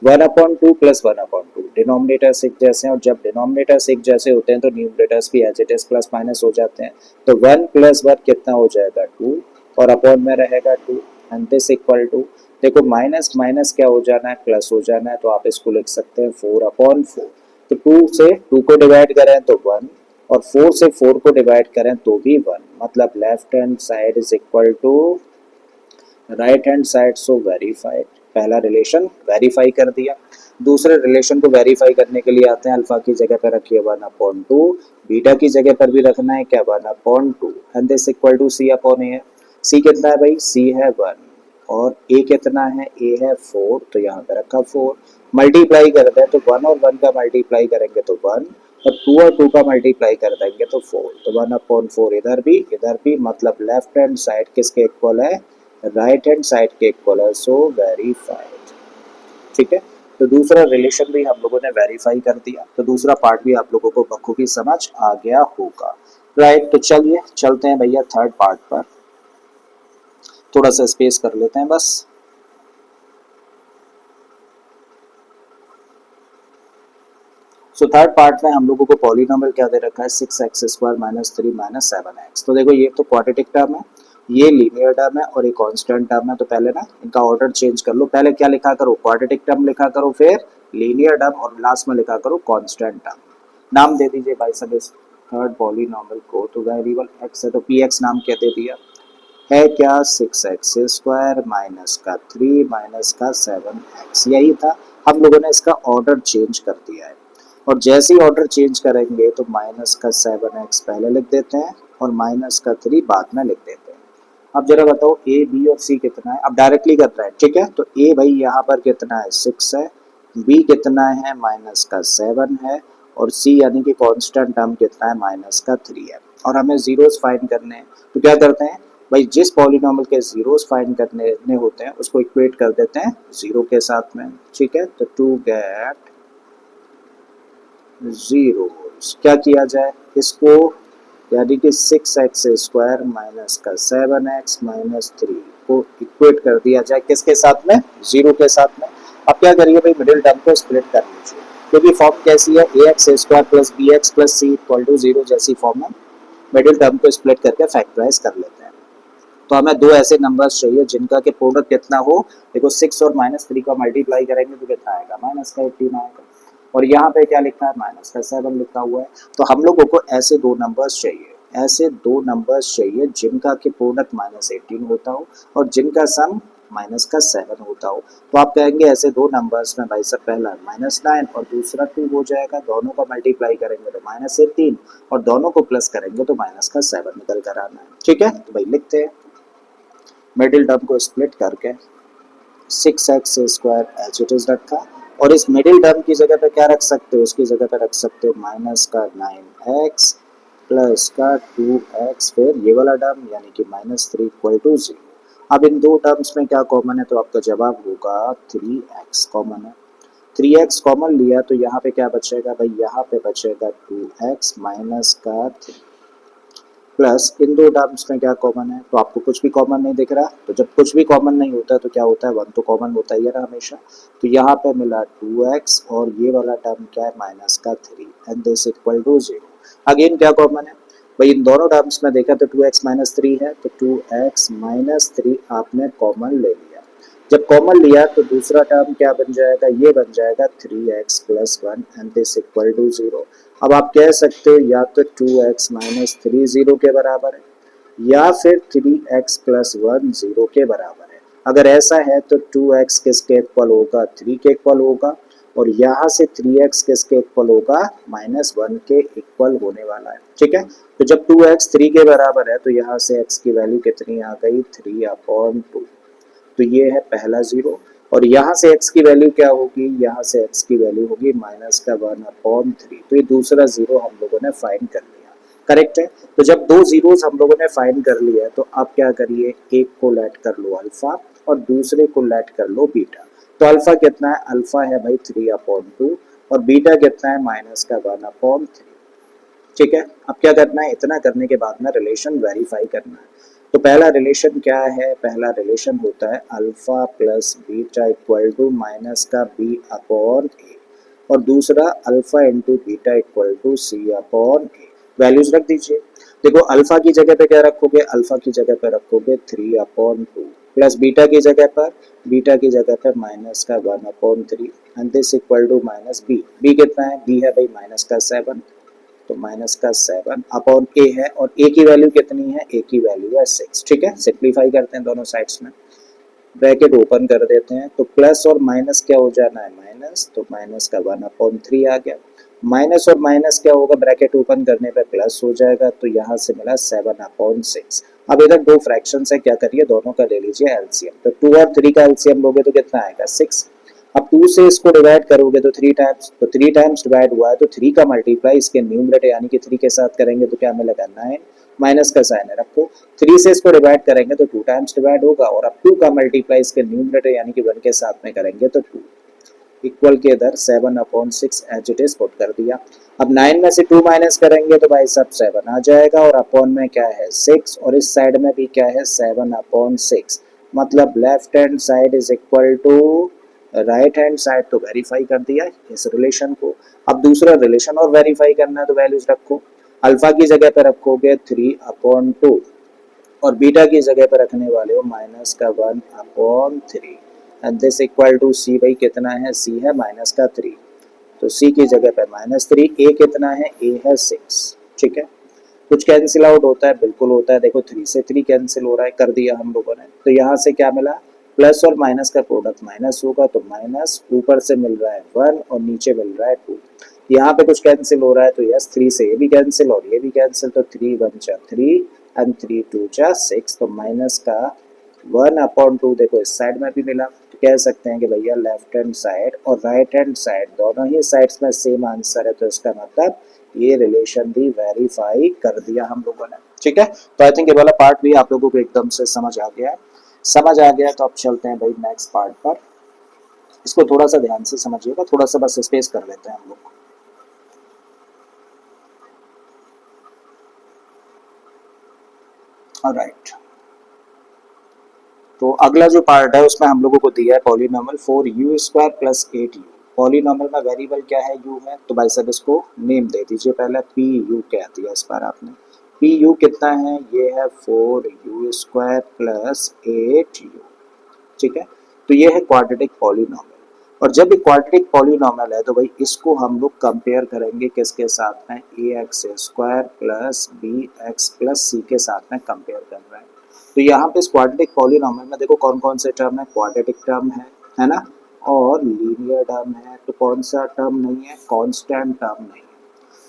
1/2 प्लस 1/2 डिनोमिनेटर्स एक जैसे हैं, और जब डिनोमिनेटर्स एक जैसे होते हैं तो न्यूमरेटर्स भी as it is plus minus हो जाते हैं। तो 1 प्लस 1 कितना हो जाएगा, 2, और अपॉन में रहेगा 2, एंड दिस इक्वल टू, देखो माइनस माइनस क्या हो जाना है, प्लस हो जाना है, तो आप इसको लिख सकते हैं 4/4। तो 2 से 2 को डिवाइड करें तो 1, और 4 से 4 को डिवाइड करें तो भी 1, मतलब left hand side is equal to right hand side, so verified. पहला रिलेशन वेरीफाई कर दिया। दूसरे रिलेशन को वेरीफाई करने के लिए आते हैं, अल्फा की जगह पर रखिए 1/2, बीटा की जगह पर भी रखना है क्या, 1/2, and this equal to c upon A. C कितना है भाई, सी है 1, और ए कितना है, ए है 4, तो यहाँ पे रखा 4। मल्टीप्लाई करते हैं तो 1 और 1 का मल्टीप्लाई करेंगे तो 1, और 2 और 2 का मल्टीप्लाई कर देंगे तो 4, तो 1/4 इधर भी, मतलब लेफ्ट हैंड साइड किसके इक्वल है, राइट हैंड साइड के इक्वल है, सो वेरीफाइड। ठीक है, तो दूसरा रिलेशन भी हम लोगों ने वेरीफाई कर दिया, तो दूसरा पार्ट भी आप लोगों को बखूबी समझ आ गया होगा। राइट, तो चलिए चलते हैं भैया थर्ड पार्ट पर। थोड़ा सा स्पेस कर लेते हैं बस। सो थर्ड पार्ट में हम लोगों को पॉलिनोमियल क्या दे रखा है, 6x² माइनस 3 माइनस 7x। तो देखो ये तो क्वाड्रेटिक टर्म है, ये लीनियर टर्म है, और एक कांस्टेंट टर्म है। तो पहले ना इनका ऑर्डर चेंज कर लो, पहले क्या लिखा करो, क्वाड्रेटिक टर्म लिखा करो, फिर लीनियर टर्म, और लास्ट में लिखा करो कांस्टेंट टर्म। नाम दे दीजिए भाई साहब इस थर्ड पॉलिनोमियल को, तो वेरिएबल x है तो px नाम क्या दे दिया है, क्या 6x² माइनस का 3 माइनस का 7x, यही था। हम लोगों ने इसका ऑर्डर चेंज कर दिया है, और जैसे ही ऑर्डर चेंज करेंगे तो माइनस का 7x पहले लिख देते हैं, और माइनस का 3 बाद में लिख देते हैं। अब जरा बताओ ए बी और सी कितना है, अब डायरेक्टली कर रहे हैं। ठीक है, तो ए भाई यहाँ पर कितना है, 6 है, बी कितना है, माइनस का 7 है, और सी यानी कि कांस्टेंट टर्म कितना है, माइनस का 3 है, और हमें जीरोस फाइंड करने हैं। तो क्या करते हैं भाई, जिस पॉलिनोमियल के जीरोस फाइंड करने होते हैं उसको इक्वेट कर देते हैं जीरो के साथ में। ठीक है, तो टू गेट जीरो क्या किया जाए, इसको यानी कि 6x² माइनस का 7x माइनस 3 को इक्वेट कर दिया जाए किसके साथ में, जीरो के साथ में। अब क्या करिए भाई, मिडिल टर्म को स्प्लिट कर लीजिए, क्योंकि फॉर्म कैसी है, ax² plus bx plus c equal to 0 जैसी फॉर्म है। मिडिल टर्म को स्प्लिट करके फैक्टराइज कर लेते हैं। तो हमें दो ऐसे नंबर्स चाहिए जिनका के प्रोडक्ट कितना हो। देखो 6 और -3 का मल्टीप्लाई करेंगे तो कितना आएगा, माइनस का 18 आएगा, और यहाँ पे क्या लिखा है, माइनस का 7 लिखा हुआ है। तो हम लोगों को ऐसे दो नंबर्स चाहिए, ऐसे दो नंबर्स चाहिए जिनका के प्रोडक्ट -18 होता हो और जिनका सम माइनस का 7 होता हो। तो आप कहेंगे ऐसे दो नंबर्स में भाई सब पहला -9 और दूसरा 2 हो जाएगा, दोनों का मल्टीप्लाई करेंगे तो -18, और दोनों को प्लस करेंगे तो माइनस का 7 निकल कर आना है। ठीक है, तो भाई लिखते हैं, मिडिल टर्म को स्प्लिट करके 6x² एज इट इज रखा, और इस मिडिल टर्म की जगह पे क्या रख सकते हो, उसकी जगह पे रख सकते हो माइनस का 9x प्लस का 2x, फिर ये वाला टर्म यानी कि -3 इक्वल टू 0। अब इन दो टर्म्स में क्या कॉमन है, तो आपका जवाब होगा 3x कॉमन है। 3x कॉमन लिया तो यहाँ पे क्या बचेगा भाई, यहाँ पे बचेगा 2x माइनस का 3। प्लस इन दो टर्म्स में क्या कॉमन है, तो आपको कुछ भी कॉमन नहीं दिख रहा, तो जब कुछ भी कॉमन नहीं होता तो क्या होता है, 1 तो कॉमन होता ही है ना हमेशा। तो यहाँ पे मिला 2x और ये वाला टर्म क्या है, -3 and this equal to 0। Again क्या कॉमन है भाई, इन दोनों टर्म्स में देखा तो 2x - 3 है, तो 2x - 3 आपने कॉमन ले लिया। जब कॉमन लिया तो दूसरा टर्म क्या बन जाएगा, ये बन जाएगा 3x + 1 and this equal to 0। अब आप कह सकते हो या तो 2x - 3 0 के बराबर है, या फिर 3x + 1 0 के बराबर है। अगर ऐसा है तो 2x किसके इक्वल होगा, 3 के इक्वल होगा, और यहाँ से 3x किसके इक्वल होगा, -1 के इक्वल होने वाला है। ठीक है, तो जब 2x 3 के बराबर है तो यहाँ से x की वैल्यू कितनी आ गई, 3/2। तो ये है पहला जीरो, और यहाँ से x की वैल्यू क्या होगी, यहाँ से x की वैल्यू होगी -1/3। तो ये दूसरा जीरो हम लोगों ने फाइंड कर लिया, करेक्ट है। तो जब दो जीरोस हम लोगों ने फाइंड कर लिया है तो आप क्या करिए, एक को लेट कर लो अल्फा और दूसरे को लेट कर लो बीटा। तो अल्फा कितना है, अल्फा है भाई 3/2 और बीटा कितना है, -1/3। ठीक है, अब क्या करना है, इतना करने के बाद में रिलेशन वेरीफाई करना है। तो पहला रिलेशन क्या है, पहला रिलेशन होता है alpha plus beta equal to -b/a, और दूसरा alpha into beta equal to c/a। Values रख दीजिए। देखो अल्फा की जगह पे क्या रखोगे, अल्फा की जगह पे रखोगे 3/2 प्लस बीटा की जगह पे -1/3 and this equal to -b कितना है, b है भाई -7, तो -7 अपॉन a है, और a की वैल्यू कितनी है, a की वैल्यू है 6। ठीक है, सिंप्लीफाई करते हैं दोनों साइड्स में, ब्रैकेट ओपन कर देते हैं, तो प्लस और माइनस क्या हो जाना है, माइनस, तो -1/3 आ गया। माइनस और माइनस क्या होगा, ब्रैकेट ओपन करने पे प्लस हो जाएगा, तो यहाँ से मिला 7/6। अब इधर दो फ्रैक्शंस है, क्या करिए, दोनों का ले लीजिए एलसीएम। तो 2 और 3 का एलसीएम लोगे तो कितना आएगा, 6। अब 2 से इसको डिवाइड करोगे तो 3 टाइम्स, तो 3 टाइम्स डिवाइड हुआ है तो 3 का मल्टीप्लाई इसके न्यूमरेटर यानी कि 3 के साथ करेंगे तो क्या मिलेगा, 9, माइनस का साइन है रखो। 3 से इसको डिवाइड करेंगे तो 2 टाइम्स डिवाइड होगा, और अब 2 का मल्टीप्लाई इसके न्यूमरेटर यानी कि 1 के साथ में करेंगे तो 2 इक्वल के इधर 7/6 एज इट इज पुट कर दिया। अब 9 में से 2 माइनस करेंगे तो भाई सब 7 आ जाएगा, और अपॉन में क्या है 6, और इस साइड में भी क्या है 7/6, मतलब left hand side is equal to right hand side. तो वेरीफाई कर दिया इस रिलेशन को। अब दूसरा रिलेशन और वेरीफाई करना है, तो वैल्यूज रखो। अल्फा की जगह पे रखोगे 3/2, और बीटा की जगह पे रखने वाले हो -1/3 एंड दिस इक्वल टू सी, भाई कितना है, सी है -3, तो सी की जगह पे -3। ए कितना है, ए है 6। ठीक है, कुछ कैंसिल आउट होता है, बिल्कुल होता है, देखो 3 से 3 कैंसिल हो रहा है, कर दिया हम लोगों ने। तो यहाँ से क्या मिला, प्लस और माइनस का प्रोडक्ट माइनस होगा, तो माइनस, ऊपर से मिल रहा है 1 और नीचे मिल रहा है 2। यहाँ पे कुछ कैंसिल हो रहा है, तो यस 3 से ये भी कैंसिल और ये भी कैंसिल, तो 3 1 जा 3 एंड 3 2 जा 6, तो माइनस का 1/2 देखो इस साइड में भी मिला। तो कह सकते हैं कि भैया लेफ्ट हैंड साइड और राइट हैंड साइड दोनों ही साइड्स में सेम आंसर है, तो इसका मतलब ये रिलेशन भी वेरीफाई कर दिया हम लोगों ने। ठीक है, तो आई थिंक ये वाला पार्ट भी आप लोगों को एकदम से समझ आ गया है। समझ आ गया तो अब चलते हैं भाई नेक्स्ट पार्ट पर। इसको थोड़ा सा ध्यान से समझिएगा, थोड़ा सा बस स्पेस कर लेते हैं हम लोग। ऑलराइट, तो अगला जो पार्ट है उसमें हम लोगों को दिया है पॉलिनॉमियल 4u² + 8u। पॉलिनॉमियल में वेरिएबल क्या है, u है, तो भाई साहब इसको नेम दे दीजिए, पहले पी यू कह दिया इस बार आपने। पी यू कितना है, ये है 4u² + 8u। ठीक है, तो ये है क्वाड्रेटिक पॉलिनॉमियल, और जब ये क्वाड्रेटिक पॉलिनॉमियल है तो भाई इसको हम लोग कंपेयर करेंगे किसके साथ में, ax² + bx + c के साथ में कंपेयर कर रहे हैं। तो यहाँ पे इस क्वाड्रेटिक पॉलिनॉमियल में देखो कौन कौन से टर्म है, क्वाड्रेटिक टर्म है ना, और लीनियर टर्म है, तो कौन सा टर्म नहीं है, कांस्टेंट टर्म नहीं है।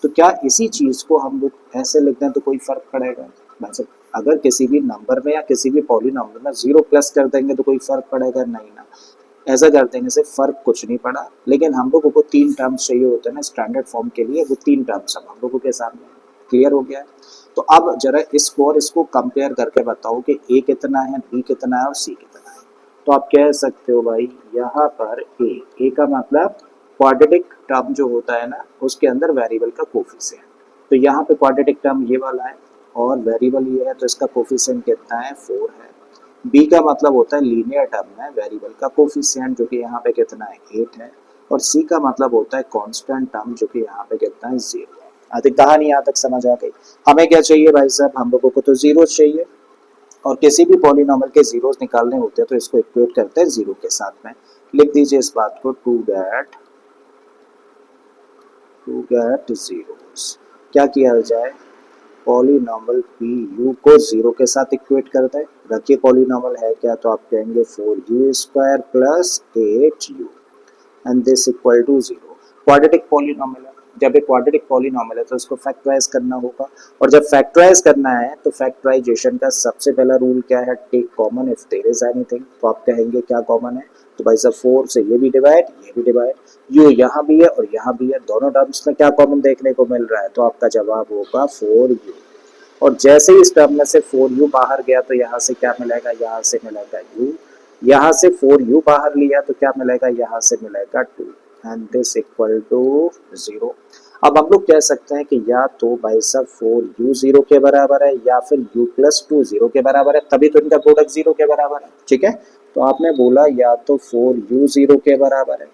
तो क्या इसी चीज को हम लोग ऐसे लिख दें तो कोई फर्क पड़ेगा, मतलब अगर किसी भी नंबर में या किसी भी पॉलिनॉमियल में 0 प्लस कर देंगे तो कोई फर्क पड़ेगा, नहीं ना। ऐसा कर देने से फर्क कुछ नहीं पड़ा, लेकिन हम लोगों को 3 टर्म्स चाहिए होते हैं ना स्टैंडर्ड फॉर्म के लिए, वो 3 टर्म्स हम लोगों के सामने क्लियर हो गया है। तो अब जरा इसको और इसको कंपेयर करके बताओ कि ए कितना है, बी कितना है और सी कितना है। तो आप कह सकते हो भाई यहाँ पर ए का मतलब क्वाड्रेटिक टर्म जो होता है ना उसके अंदर वेरिएबल का कोफिशिएंट, तो यहाँ पे क्वाड्रेटिक टर्म ये वाला है, और वेरिएबल ये है तो इसका कोफिशिएंट कितना है 4 है। बी का मतलब होता है लीनियर टर्म है, वेरिएबल का कोफिशिएंट जो कि यहाँ पे कितना है 8 है। और सी का मतलब होता है कांस्टेंट टर्म जो कि यहाँ पे कितना है 0 है। आधी कहानी यहाँ तक समझ आ गई। हमें क्या चाहिए भाई साहब, हम लोगों को तो जीरो चाहिए और किसी भी पॉलिनॉमियल के जीरोस निकालने होते हैं तो इसको इक्वेट करते हैं जीरो के साथ में। लिख दीजिए इस बात को, टू गेट जीरोस क्या किया जाए, पॉलिनॉमियल पी यू को जीरो के साथ इक्वेट करते हैं। रखिए पॉलिनॉमियल है क्या, तो आप कहेंगे 4u² plus 8u and this equal to zero. Quadratic polynomial है, जब एक क्वाड्रेटिक पॉलिनॉमियल है तो इसको फैक्टराइज करना होगा और जब फैक्टराइज करना है तो फैक्टराइजेशन का सबसे पहला रूल क्या है, take common if there is anything. तो आप कहेंगे क्या कॉमन है, तो भाई साहब 4 से ये भी डिवाइड, यू यहाँ भी है और यहाँ भी है, दोनों टर्म्स में क्या कॉमन देखने को मिल रहा है, तो आपका जवाब होगा 4u। और जैसे ही इस टर्म में से 4u बाहर गया तो यहाँ से क्या मिलेगा, यहाँ से मिलेगा u, यहाँ से 4u बाहर लिया तो क्या मिलेगा, यहाँ से मिलेगा 2 एंड दिस इक्वल टू 0। अब हम लोग कह सकते हैं कि या तो भाई साहब 4u 0 के बराबर है या फिर u प्लस 2 0 के बराबर है, तभी तो इनका प्रोडक्ट 0 के बराबर है। ठीक है, तो आपने बोला या तो 4u 0 के बराबर है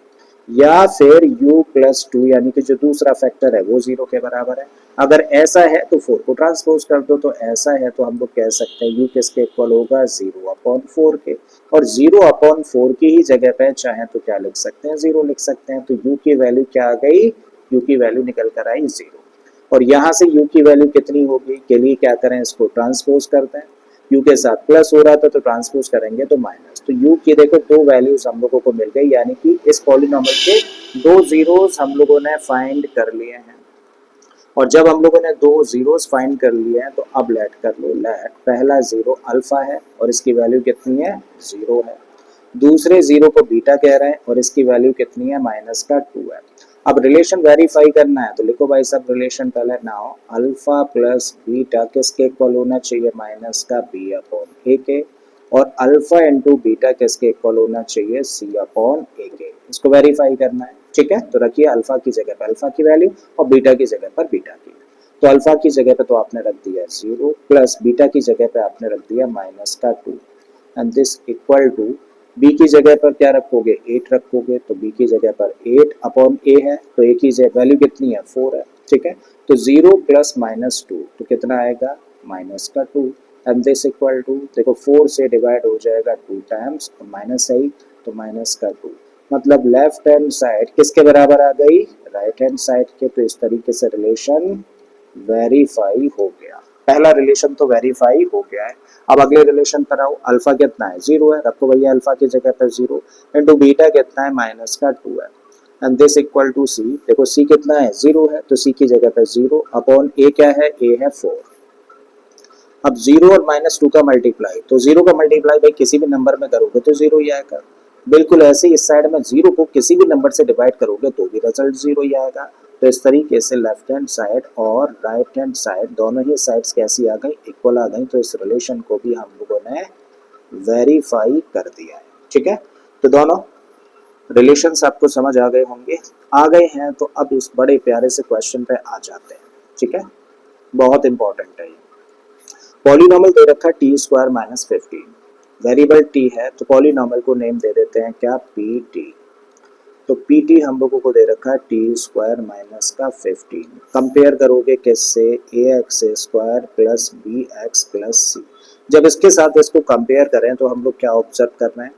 या फिर u प्लस 2 यानी कि जो दूसरा फैक्टर है वो 0 के बराबर है। अगर ऐसा है तो 4 को ट्रांसपोज कर दो, तो ऐसा है तो हम लोग कह सकते हैं u किसके इक्वल होगा 0/4 के, और 0/4 की ही जगह पे चाहे तो क्या लिख सकते हैं 0 लिख सकते हैं। तो u की वैल्यू क्या आ गई, u की वैल्यू निकल कर आई 0। और यहाँ से u की वैल्यू कितनी होगी के लिए क्या करें, इसको ट्रांसपोज करते हैं। u के साथ प्लस हो रहा था तो ट्रांसपोज करेंगे तो माइनस, तो u की देखो दो वैल्यूज हम लोगों को मिल गई, यानी कि इस पॉलिनॉमियल के दो जीरोस हम लोगों ने फाइंड कर लिए हैं। और जब हम लोगों ने दो जीरोस फाइंड कर लिए हैं तो अब लेट कर लो, लेट पहला जीरो अल्फा है और इसकी वैल्यू कितनी है 0 है, दूसरे जीरो को बीटा कह रहे हैं और इसकी वैल्यू कितनी है -2 है। अब रिलेशन वेरीफाई करना है तो लिखो भाई सब रिलेशन पहले, नाउ अल्फा प्लस बीटा किसके इक्वल होना चाहिए -b/a के, और अल्फा इंटू बीटा किसके इक्वल होना चाहिए c/a के। इसको वेरीफाई करना है। ठीक है, तो रखिए अल्फा की जगह पर अल्फा की वैल्यू और बीटा की जगह पर बीटा की। तो अल्फा की जगह पे तो आपने रख दिया 0 प्लस बीटा की जगह पे आपने रख दिया -2 and this equal to b की जगह पर क्या रखोगे 8 रखोगे, तो b की जगह पर 8/a है तो a की वैल्यू कितनी है 4 है। ठीक है, तो 0 प्लस -2 तो कितना आएगा -2 एंड दिस इक्वल टू, देखो 4 से डिवाइड हो जाएगा 2 टाइम्स और माइनस है तो -2, मतलब लेफ्ट हैंड साइड किसके बराबर आ गई, राइट हैंड साइड के। तो इस तरीके से रिलेशन वेरीफाई हो गया, पहला रिलेशन तो वेरीफाई हो गया है। अब अगले रिलेशन पर आओ, अल्फा कितना है 0 है, रखो भैया अल्फा की जगह पर 0 इंटू बीटा कितना है -2 है and this equal to c, देखो सी कितना है 0 है तो सी की जगह पर 0/a क्या है, a है 4। अब 0 और -2 का मल्टीप्लाई, तो 0 का मल्टीप्लाई भाई किसी भी नंबर में करोगे तो 0 ही आएगा। बिल्कुल ऐसे ही इस साइड में 0 को किसी भी नंबर से डिवाइड करोगे तो भी रिजल्ट 0 ही आएगा। तो इस तरीके से लेफ्ट हैंड साइड और राइट हैंड साइड दोनों ही साइड्स कैसी आ गई, इक्वल आ गई। तो इस रिलेशन को भी हम लोगों ने वेरीफाई कर दिया है। ठीक है, तो दोनों रिलेशंस आपको समझ आ गए होंगे, आ गए हैं तो अब इस बड़े प्यारे से क्वेश्चन पे आ जाते हैं। ठीक है, बहुत इंपॉर्टेंट है ये। पॉलिनॉमियल दे रखा t² - 15, वेरिएबल t है तो पॉलिनॉमियल को नेम दे देते हैं क्या pt। तो pt हम लोगों को दे रखा है t² - 15, कंपेयर करोगे किससे, ax² plus bx plus c। जब इसके साथ इसको कंपेयर करें तो हम लोग क्या ऑब्जर्व कर रहे हैं,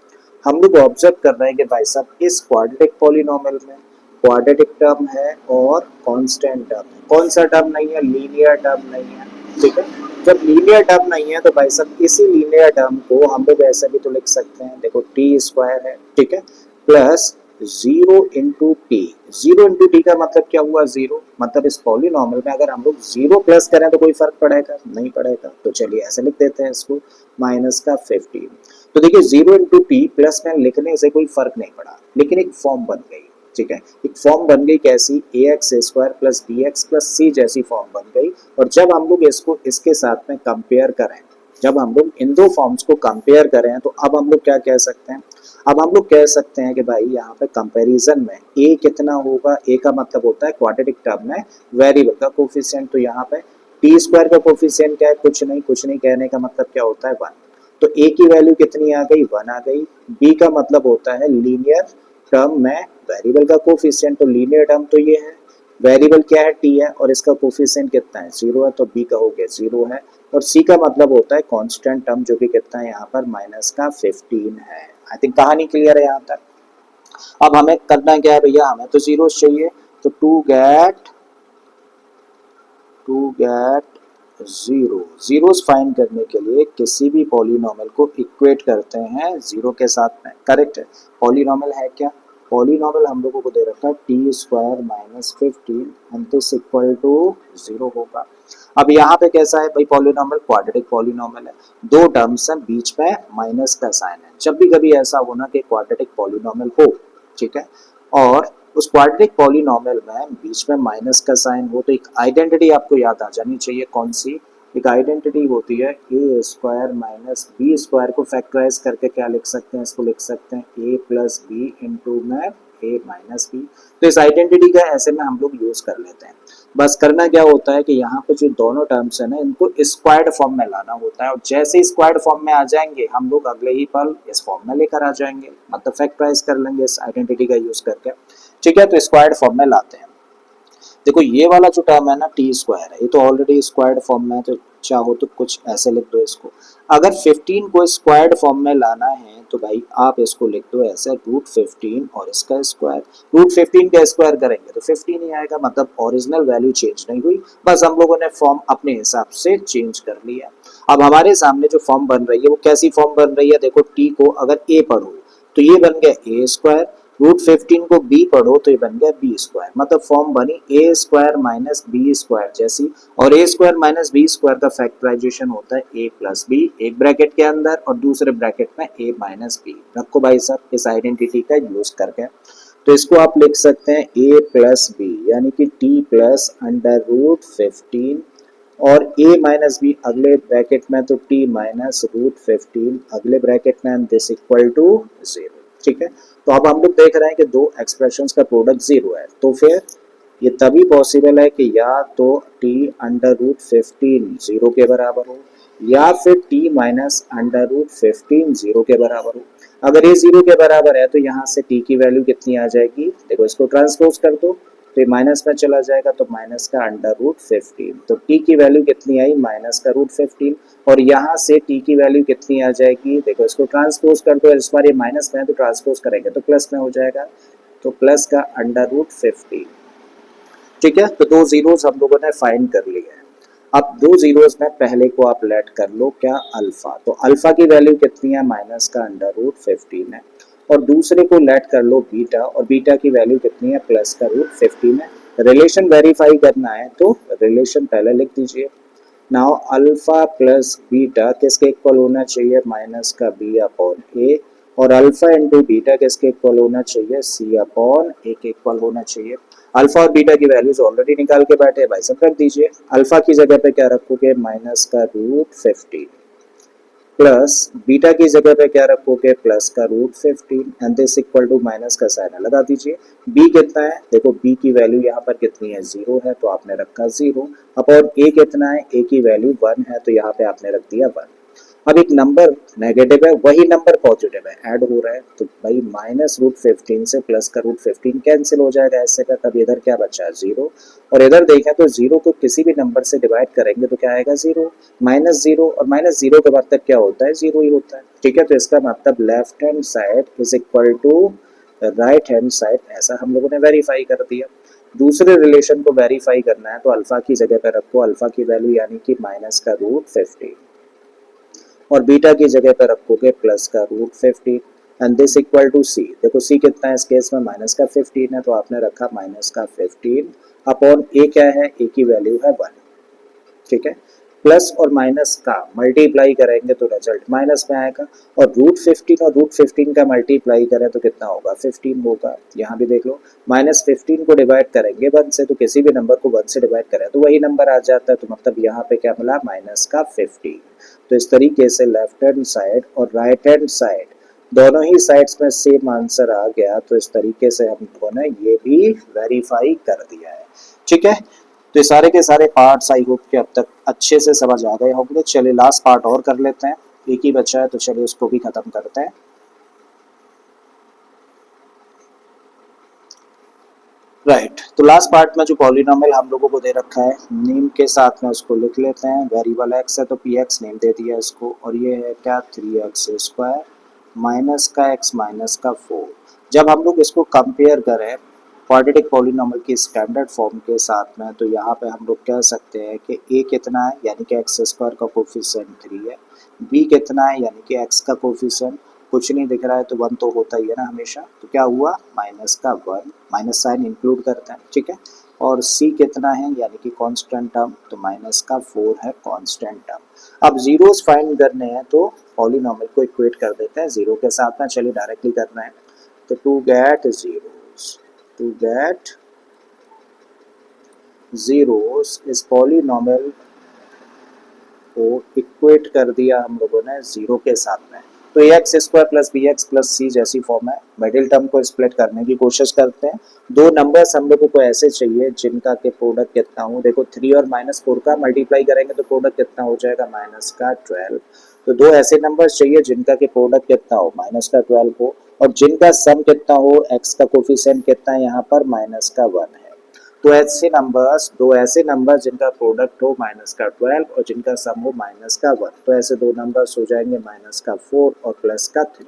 हम लोग ऑब्जर्व कर रहे हैं कि भाई साहब इस क्वाड्रेटिक पॉलिनॉमियल में क्वाड्रेटिक टर्म है और कांस्टेंट टर्म है। कौन सा टर्म नहीं है, लीनियर टर्म नहीं है। ठीक है, जब लीनियर टर्म नहीं है तो भाई साहब इसी लीनियर टर्म को हम लोग ऐसे भी तो लिख सकते हैं, देखो t² है, ठीक है, plus 0 into T. 0 into T का मतलब क्या हुआ 0, मतलब इस पॉलिनॉमियल में अगर हम लोग 0 प्लस करें तो कोई फर्क पड़ेगा नहीं पड़ेगा। तो चलिए ऐसे लिख देते हैं इसको -15। तो देखिए 0 इंटू टी प्लस में लिखने से कोई फर्क नहीं पड़ा, लेकिन एक फॉर्म बन गई। ठीक है, एक फॉर्म बन गई कैसी, ax² plus bx plus c जैसी फॉर्म बन गई। और जब हम लोग इसको इसके साथ में कंपेयर करें, जब हम लोग इन दो फॉर्म्स को कंपेयर करें तो अब हम लोग क्या कह सकते हैं, अब हम लोग कह सकते हैं कि भाई यहाँ पे कंपैरिजन में a कितना होगा, a का मतलब होता है क्वाड्रेटिक टर्म में वेरिएबल का कोफिशिएंट। तो यहाँ पे टी स्क्वायर का कोफिशिएंट क्या है, कुछ नहीं कहने का मतलब क्या होता है 1। तो ए की वैल्यू कितनी आ गई, 1 आ गई। बी का मतलब होता है लीनियर टर्म में वेरिएबल का कोफिशिएंट, तो लीनियर टर्म तो ये है, वेरिएबल क्या है टी है और इसका कोफिशिएंट कितना है 0 है, तो बी का हो गया 0 है। और सी का मतलब होता है कांस्टेंट टर्म जो कि कितना है यहाँ पर माइनस का 15 है। आई थिंक कहानी क्लियर है यहाँ तक। अब हमें करना क्या है भैया, हमें तो जीरो चाहिए, तो to get zero, zeros find करने के लिए किसी भी पॉलिनॉमियल को इक्वेट करते हैं जीरो के साथ में, करेक्ट है। पॉलिनॉमियल है क्या, पॉलिनॉमियल हम लोगों को दे रखा है t square minus 15 and this equal to zero होगा। अब यहाँ पे कैसा है भाई, पॉलिनॉमियल क्वाड्रेटिक पॉलिनॉमियल है, दो टर्म्स हैं बीच में माइनस का साइन है। जब भी कभी ऐसा होना कि क्वाड्रेटिक पॉलिनॉमियल हो, ठीक है, और उस क्वाड्रेटिक पॉलिनॉमियल में बीच में माइनस का साइन हो, तो एक आइडेंटिटी आपको याद आ जानी चाहिए, कौन सी, एक आइडेंटिटी होती है ए स्क्वायर माइनस बी स्क्वायर को फैक्टराइज करके क्या लिख सकते हैं, इसको लिख सकते हैं ए प्लस बी इंटू में ए माइनस बी। तो इस आइडेंटिटी का ऐसे में हम लोग यूज कर लेते हैं। बस करना क्या होता है कि यहाँ पे जो दोनों टर्म्स है ना, इनको स्क्वायर्ड फॉर्म में लाना होता है, और जैसे स्क्वायर्ड फॉर्म में आ जाएंगे हम लोग अगले ही पल इस फॉर्म में लेकर आ जाएंगे, मतलब फैक्टराइज कर लेंगे इस आइडेंटिटी का यूज करके, ठीक है। तो स्क्वायर्ड फॉर्म में लाते हैं। देखो ये वाला जो टर्म है ना टी स्क्वायर है, ये तो ऑलरेडी स्क्वायर्ड फॉर्म में है, तो चाहो तो कुछ ऐसे लिख दो इसको। अगर 15 को स्क्वायर्ड फॉर्म में लाना है तो भाई आप इसको लिख दो ऐसे रूट 15 और इसका स्क्वायर। रूट 15 का स्क्वायर करेंगे तो 15 ही आएगा, मतलब ओरिजिनल वैल्यू चेंज नहीं हुई, बस हम लोगों ने फॉर्म अपने हिसाब से चेंज कर लिया। अब हमारे सामने जो फॉर्म बन रही है वो कैसी फॉर्म बन रही है, देखो टी को अगर ए पढ़ो तो ये बन गया ए स्क्वायर, रूट 15 को बी पढ़ो तो ये बन गया बी स्क्वायर, मतलब फॉर्म बनी ए स्क्वायर माइनस बी स्क्वायर जैसी। और ए स्क्वायर माइनस बी स्क्वायर का फैक्टराइजेशन होता है ए प्लस बी, एक ब्रैकेट के अंदर और दूसरे ब्रैकेट में ए माइनस बी। रखो भाई साहब इस आइडेंटिटी का यूज करके, तो इसको आप लिख सकते हैं ए प्लस बी यानी कि टी प्लस अंडर रूट 15 और a माइनस बी अगले ब्रैकेट में, तो t माइनस रूट 15 अगले ब्रैकेट में, दिस इक्वल टू जीरो, ठीक है। तो अब हम लोग देख रहे हैं कि दो एक्सप्रेशंस का प्रोडक्ट जीरो है, तो फिर ये तभी पॉसिबल है कि या तो t अंडर रूट 15 जीरो के बराबर हो या फिर t minus under root 15 zero के बराबर हो। अगर ये जीरो के बराबर है तो यहाँ से t की वैल्यू कितनी आ जाएगी, देखो इसको ट्रांसपोज कर दो तो ये माइनस में चला जाएगा, तो माइनस का अंडर रूट 15, तो t की वैल्यू कितनी आई माइनस का रूट 15, और यहाँ से t की वैल्यू कितनी आ जाएगी, देखो इसको ट्रांसपोज कर दो, इस बार ये माइनस में है तो ट्रांसपोज करेंगे तो प्लस में हो जाएगा, तो प्लस का अंडर रूट 15, ठीक है। तो दो जीरोस हम लोगों ने फाइंड कर लिए हैं। अब दो जीरोस में पहले को आप लेट कर लो क्या, अल्फा, तो अल्फा की वैल्यू कितनी है माइनस का अंडर रूट 15 है, और दूसरे को लेट कर लो बीटा, और बीटा की वैल्यू कितनी है प्लस का रूट 15 है। रिलेशन वेरीफाई करना है तो रिलेशन पहले लिख दीजिए। नाउ अल्फा प्लस बीटा किसके इक्वल होना चाहिए, माइनस का बी अपॉन ए, और अल्फा इंटू बीटा किसके इक्वल होना चाहिए, सी अपॉन ए के इक्वल होना चाहिए। अल्फा और बीटा की वैल्यूज ऑलरेडी निकाल के बैठे भाई सब, रख दीजिए। अल्फा की जगह पे क्या रखोगे, माइनस का रूट 15, प्लस बीटा की जगह पे क्या रखोगे, प्लस का root 15 and this equal to minus का साइन लगा दीजिए। b कितना है, देखो b की वैल्यू यहाँ पर कितनी है, 0 है, तो आपने रखा 0, अपॉन a कितना है, a की वैल्यू 1 है, तो यहाँ पे आपने रख दिया 1। अब एक नंबर नेगेटिव है, वही नंबर पॉजिटिव है, ऐड हो रहा है, तो भाई माइनस रूट 15 से प्लस का रूट 15 कैंसिल हो जाएगा ऐसे का, तब इधर क्या बचा, जीरो, और इधर देखें तो जीरो को किसी भी नंबर से डिवाइड करेंगे तो क्या आएगा, जीरो, माइनस जीरो, और माइनस जीरो का मतलब क्या होता है, जीरो ही होता है, ठीक है। तो इसका मतलब left hand side is equal to right hand side, ऐसा हम लोगों ने वेरीफाई कर दिया। दूसरे रिलेशन को वेरीफाई करना है तो अल्फा की जगह पर रखो अल्फा की वैल्यू यानी कि माइनस का रूट 15, और बीटा की जगह पर रखोगे प्लस का root 15 and this equal to c. देखो सी कितना है इस केस में, माइनस का 15 है, तो आपने रखा माइनस का 15 अपॉन ए क्या है, ए की वैल्यू है 1, ठीक है। प्लस और माइनस का मल्टीप्लाई करेंगे तो रिजल्ट माइनस में आएगा, और रूट 15 और रूट 15 का मल्टीप्लाई करें तो कितना होगा, 15 होगा। यहाँ भी देख लो, माइनस 15 को डिवाइड करेंगे 1 से, तो किसी भी नंबर को 1 से डिवाइड करें तो वही नंबर आ जाता है, तो मतलब यहाँ पे क्या मिला, माइनस का 15। तो इस तरीके से लेफ्ट हैंड साइड और राइट हैंड साइड दोनों ही साइड्स में सेम आंसर आ गया, तो इस तरीके से हम लोगों ने ये भी वेरीफाई कर दिया है, ठीक है। तो ये सारे के सारे पार्ट्स आई होप कि अब तक अच्छे से समझ आ गए होंगे। चलिए लास्ट पार्ट और कर लेते हैं, एक ही बचा है तो चलिए उसको भी खत्म करते हैं। राइट, तो लास्ट पार्ट में जो पॉलिनोमियल हम लोगों को दे रखा है नेम के साथ में उसको लिख लेते हैं। वेरिएबल एक्स है तो पी एक्स नेम दे दिया इसको, और ये है क्या 3x² माइनस का x माइनस का 4। जब हम लोग इसको कंपेयर करें क्वाड्रेटिक पॉलिनोमियल की स्टैंडर्ड फॉर्म के साथ में, तो यहाँ पे हम लोग कह सकते हैं कि a कितना है यानी कि x² का कोफिशिएंट 3 है, b कितना है यानी कि x का कोफिशिएंट कुछ नहीं दिख रहा है तो 1 तो होता ही है ना हमेशा, तो क्या हुआ माइनस का 1, माइनस साइन इंक्लूड करते हैं, ठीक है। और c कितना है यानी कि कांस्टेंट टर्म, तो माइनस का 4 है कांस्टेंट टर्म। अब जीरोस फाइंड करने हैं तो पॉलिनोमियल को इक्वेट कर देते हैं जीरो के साथ में। चलिए डायरेक्टली करना है, तो टू गेट जीरोस इस पॉलिनोमियल को इक्वेट कर दिया हम लोगों ने जीरो के साथ में। तो ax² plus b x plus c जैसी फॉर्म है। मिडिल टर्म को स्प्लिट करने की कोशिश करते हैं। दो नंबर्स हम लोगों को ऐसे चाहिए जिनका के प्रोडक्ट कितना हो। देखो 3 और -4 का मल्टीप्लाई करेंगे तो प्रोडक्ट कितना हो जाएगा माइनस का 12। तो दो ऐसे नंबर्स चाहिए जिनका के प्रोडक्ट कितना हो माइनस का 12 हो, और जिनका सम कितना हो, x का कोफिशिएंट कितना है यहाँ पर माइनस का 1 है। दो ऐसे नंबर्स जिनका प्रोडक्ट हो माइनस का 12 और जिनका सम हो माइनस का 1, तो ऐसे दो नंबर्स हो जाएंगे माइनस का 4 और प्लस का 3।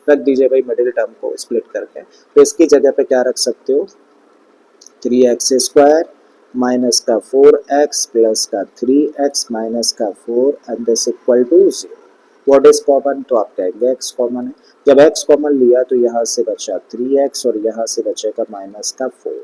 रख दीजिए भाई मिडिल टर्म को स्प्लिट करके। तो इसकी जगह पे क्या रख सकते हो, 3x² माइनस का 4x प्लस का 3x माइनस का 4 and this equal to 0। What is common, तो आप कहेंगे x कॉमन है। जब x कॉमन लिया तो यहाँ से बचा 3x और यहाँ से बचेगा माइनस का 4।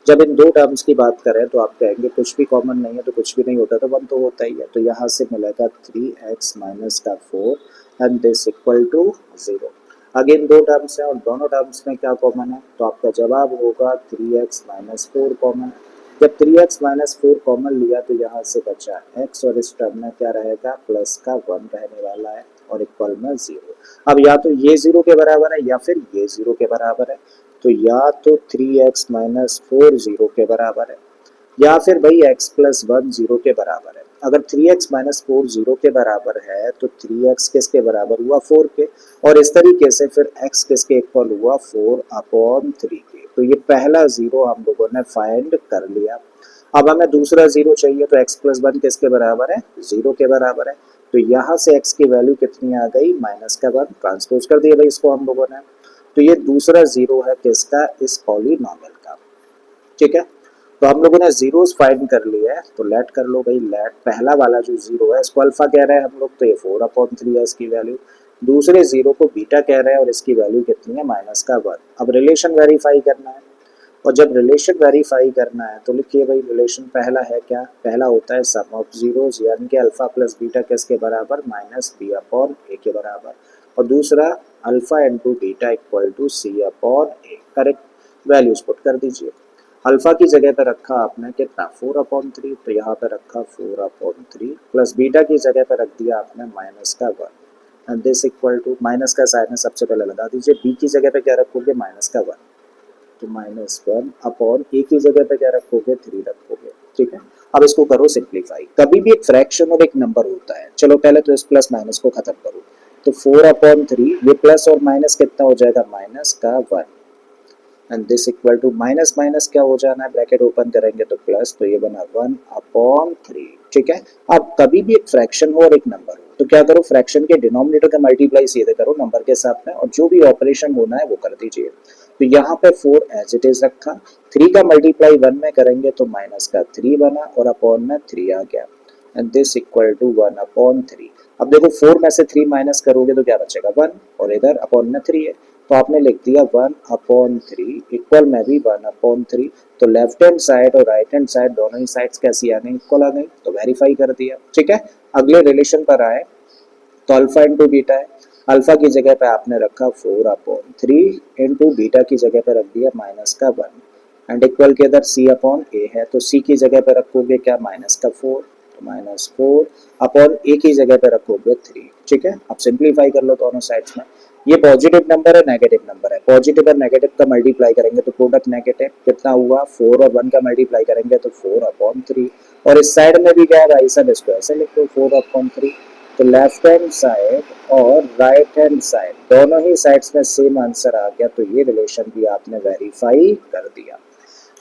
जब इन दो टर्म्स की बात करें तो आप कहेंगे कुछ भी कॉमन नहीं है तो कुछ भी नहीं होता, तो 1 तो होता ही है। तो यहाँ से मिलेगा 3x माइनस का 4 and this equal to 0। Again दो टर्म्स हैं और दोनों टर्म्स में क्या कॉमन है, तो आपका जवाब होगा 3x माइनस 4 कॉमन है। जब 3x माइनस 4 कॉमन लिया तो यहाँ से बचा x और इस टर्म में क्या रहेगा प्लस का 1 रहने वाला है और इक्वल में 0। अब या तो ये 0 के बराबर है या फिर ये 0 के बराबर है। तो या तो 3x माइनस 4 0 के बराबर है या फिर भाई x प्लस 1 0 के बराबर है। अगर 3x माइनस 4 0 के बराबर है तो 3x किसके बराबर हुआ 4 के, और इस तरीके से फिर x किसके इक्वल हुआ 4/3 के। तो ये पहला जीरो हम लोगों ने फाइंड कर लिया। अब हमें दूसरा जीरो चाहिए, तो x प्लस 1 किसके बराबर है 0 के बराबर है। तो यहाँ से x की वैल्यू कितनी आ गई माइनस का 1, ट्रांसपोज कर दिया भाई इसको हम लोगों ने। तो ये दूसरा जीरो है किसका, इस पॉलिनोमियल का, ठीक है। तो हम लोगों ने जीरोस फाइंड कर लिया है, तो लेट कर लो भाई। लेट पहला वाला जो जीरो है इसको अल्फा कह रहे हैं हम लोग, तो ये 4/3 है इसकी वैल्यू। दूसरे जीरो को बीटा कह रहे हैं और इसकी वैल्यू कितनी है माइनस का 1। अब रिलेशन वेरीफाई करना है, और जब रिलेशन वेरीफाई करना है तो लिखिए भाई रिलेशन पहला है क्या, पहला होता है सम ऑफ जीरोस यानी कि अल्फा प्लस बीटा किसके बराबर माइनस b/a के बराबर, और दूसरा alpha into beta equal to c/a। Correct values put कर दीजिए। अल्फा की जगह पे रखा आपने कितना 4/3, तो यहाँ पे रखा 4/3 प्लस बीटा की जगह पे रख दिया आपने माइनस का 1 and this equal to minus का साइन सबसे पहले लगा दीजिए। बी की जगह पे क्या रखोगे माइनस का 1, तो -1 ए की जगह पे क्या रखोगे 3 रखोगे, ठीक है। अब इसको करो सिंप्लीफाई। कभी भी एक फ्रैक्शन और एक नंबर होता है, चलो पहले तो इस प्लस माइनस को खत्म करो। तो 4/3 ये प्लस और माइनस कितना हो जाएगा माइनस का 1 and this equal to minus minus क्या हो जाना है, ब्रैकेट ओपन करेंगे तो प्लस, तो ये बना 1/3, ठीक है। अब कभी भी एक फ्रैक्शन हो और एक नंबर हो तो क्या करो, फ्रैक्शन के डिनोमिनेटर का मल्टीप्लाई सीधे करो नंबर के साथ में और जो भी ऑपरेशन होना है वो कर दीजिए। तो यहाँ पे 4 एज इट इज रखा, 3 का मल्टीप्लाई 1 में करेंगे तो माइनस का 3 बना और अपॉन में 3 आ गया एंड दिस इक्वल टू 1/3। अब देखो 4 में से 3 माइनस करोगे तो क्या बचेगा 1 और इधर अपॉन में 3 है, तो आपने लिख दिया 1/3 इक्वल में भी 1/3। तो लेफ्ट हैंड साइड और राइट हैंड साइड दोनों ही साइड्स कैसी आ गई इक्वल आ गई, तो वेरीफाई कर दिया, ठीक है। अगले रिलेशन पर आए तो अल्फा इंटू बीटा है। अल्फा की जगह पे आपने रखा 4/3 इंटू बीटा की जगह पे रख दिया माइनस का 1 एंड इक्वल के इधर c/a है, तो c की जगह पे रखोगे क्या माइनस का 4 तो -4 अपॉन एक ही जगह पे रखोगे 3, ठीक है। अब सिंप्लीफाई कर लो दोनों साइड्स में। ये पॉजिटिव नंबर है, नेगेटिव नंबर है, पॉजिटिव और नेगेटिव का मल्टीप्लाई करेंगे तो प्रोडक्ट नेगेटिव, कितना हुआ 4 और 1 का मल्टीप्लाई करेंगे तो 4/3। और इस साइड में भी क्या है भाई साहब, इसको ऐसे लिख दो 4/3। तो लेफ्ट हैंड साइड और राइट हैंड साइड दोनों ही साइड्स में सेम आंसर आ गया, तो ये रिलेशन भी आपने वेरीफाई कर दिया,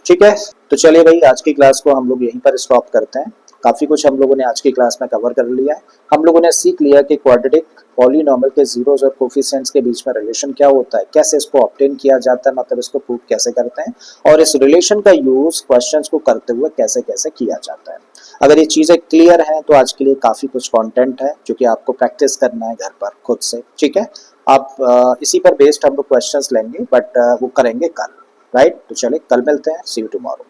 ठीक है। तो चलिए भाई, आज की क्लास को हम लोग यहीं पर स्टॉप करते हैं। काफी कुछ हम लोगों ने आज की क्लास में कवर कर लिया है। हम लोगों ने सीख लिया कि क्वाड्रेटिक पॉलीनॉमियल के जीरोस और कोफिशिएंट्स के बीच में रिलेशन क्या होता है, कैसे इसको ऑब्टेन किया जाता है, मतलब इसको प्रूव कैसे करते हैं, और इस रिलेशन का यूज क्वेश्चंस को करते हुए कैसे कैसे किया जाता है। अगर ये चीजें क्लियर हैं तो आज के लिए काफी कुछ कंटेंट है जो कि आपको प्रैक्टिस करना है घर पर खुद से, ठीक है। आप इसी पर बेस्ड हम लोग क्वेश्चंस लेंगे, बट वो करेंगे कल, राइट। तो चलिए कल मिलते हैं, सी यू टुमारो।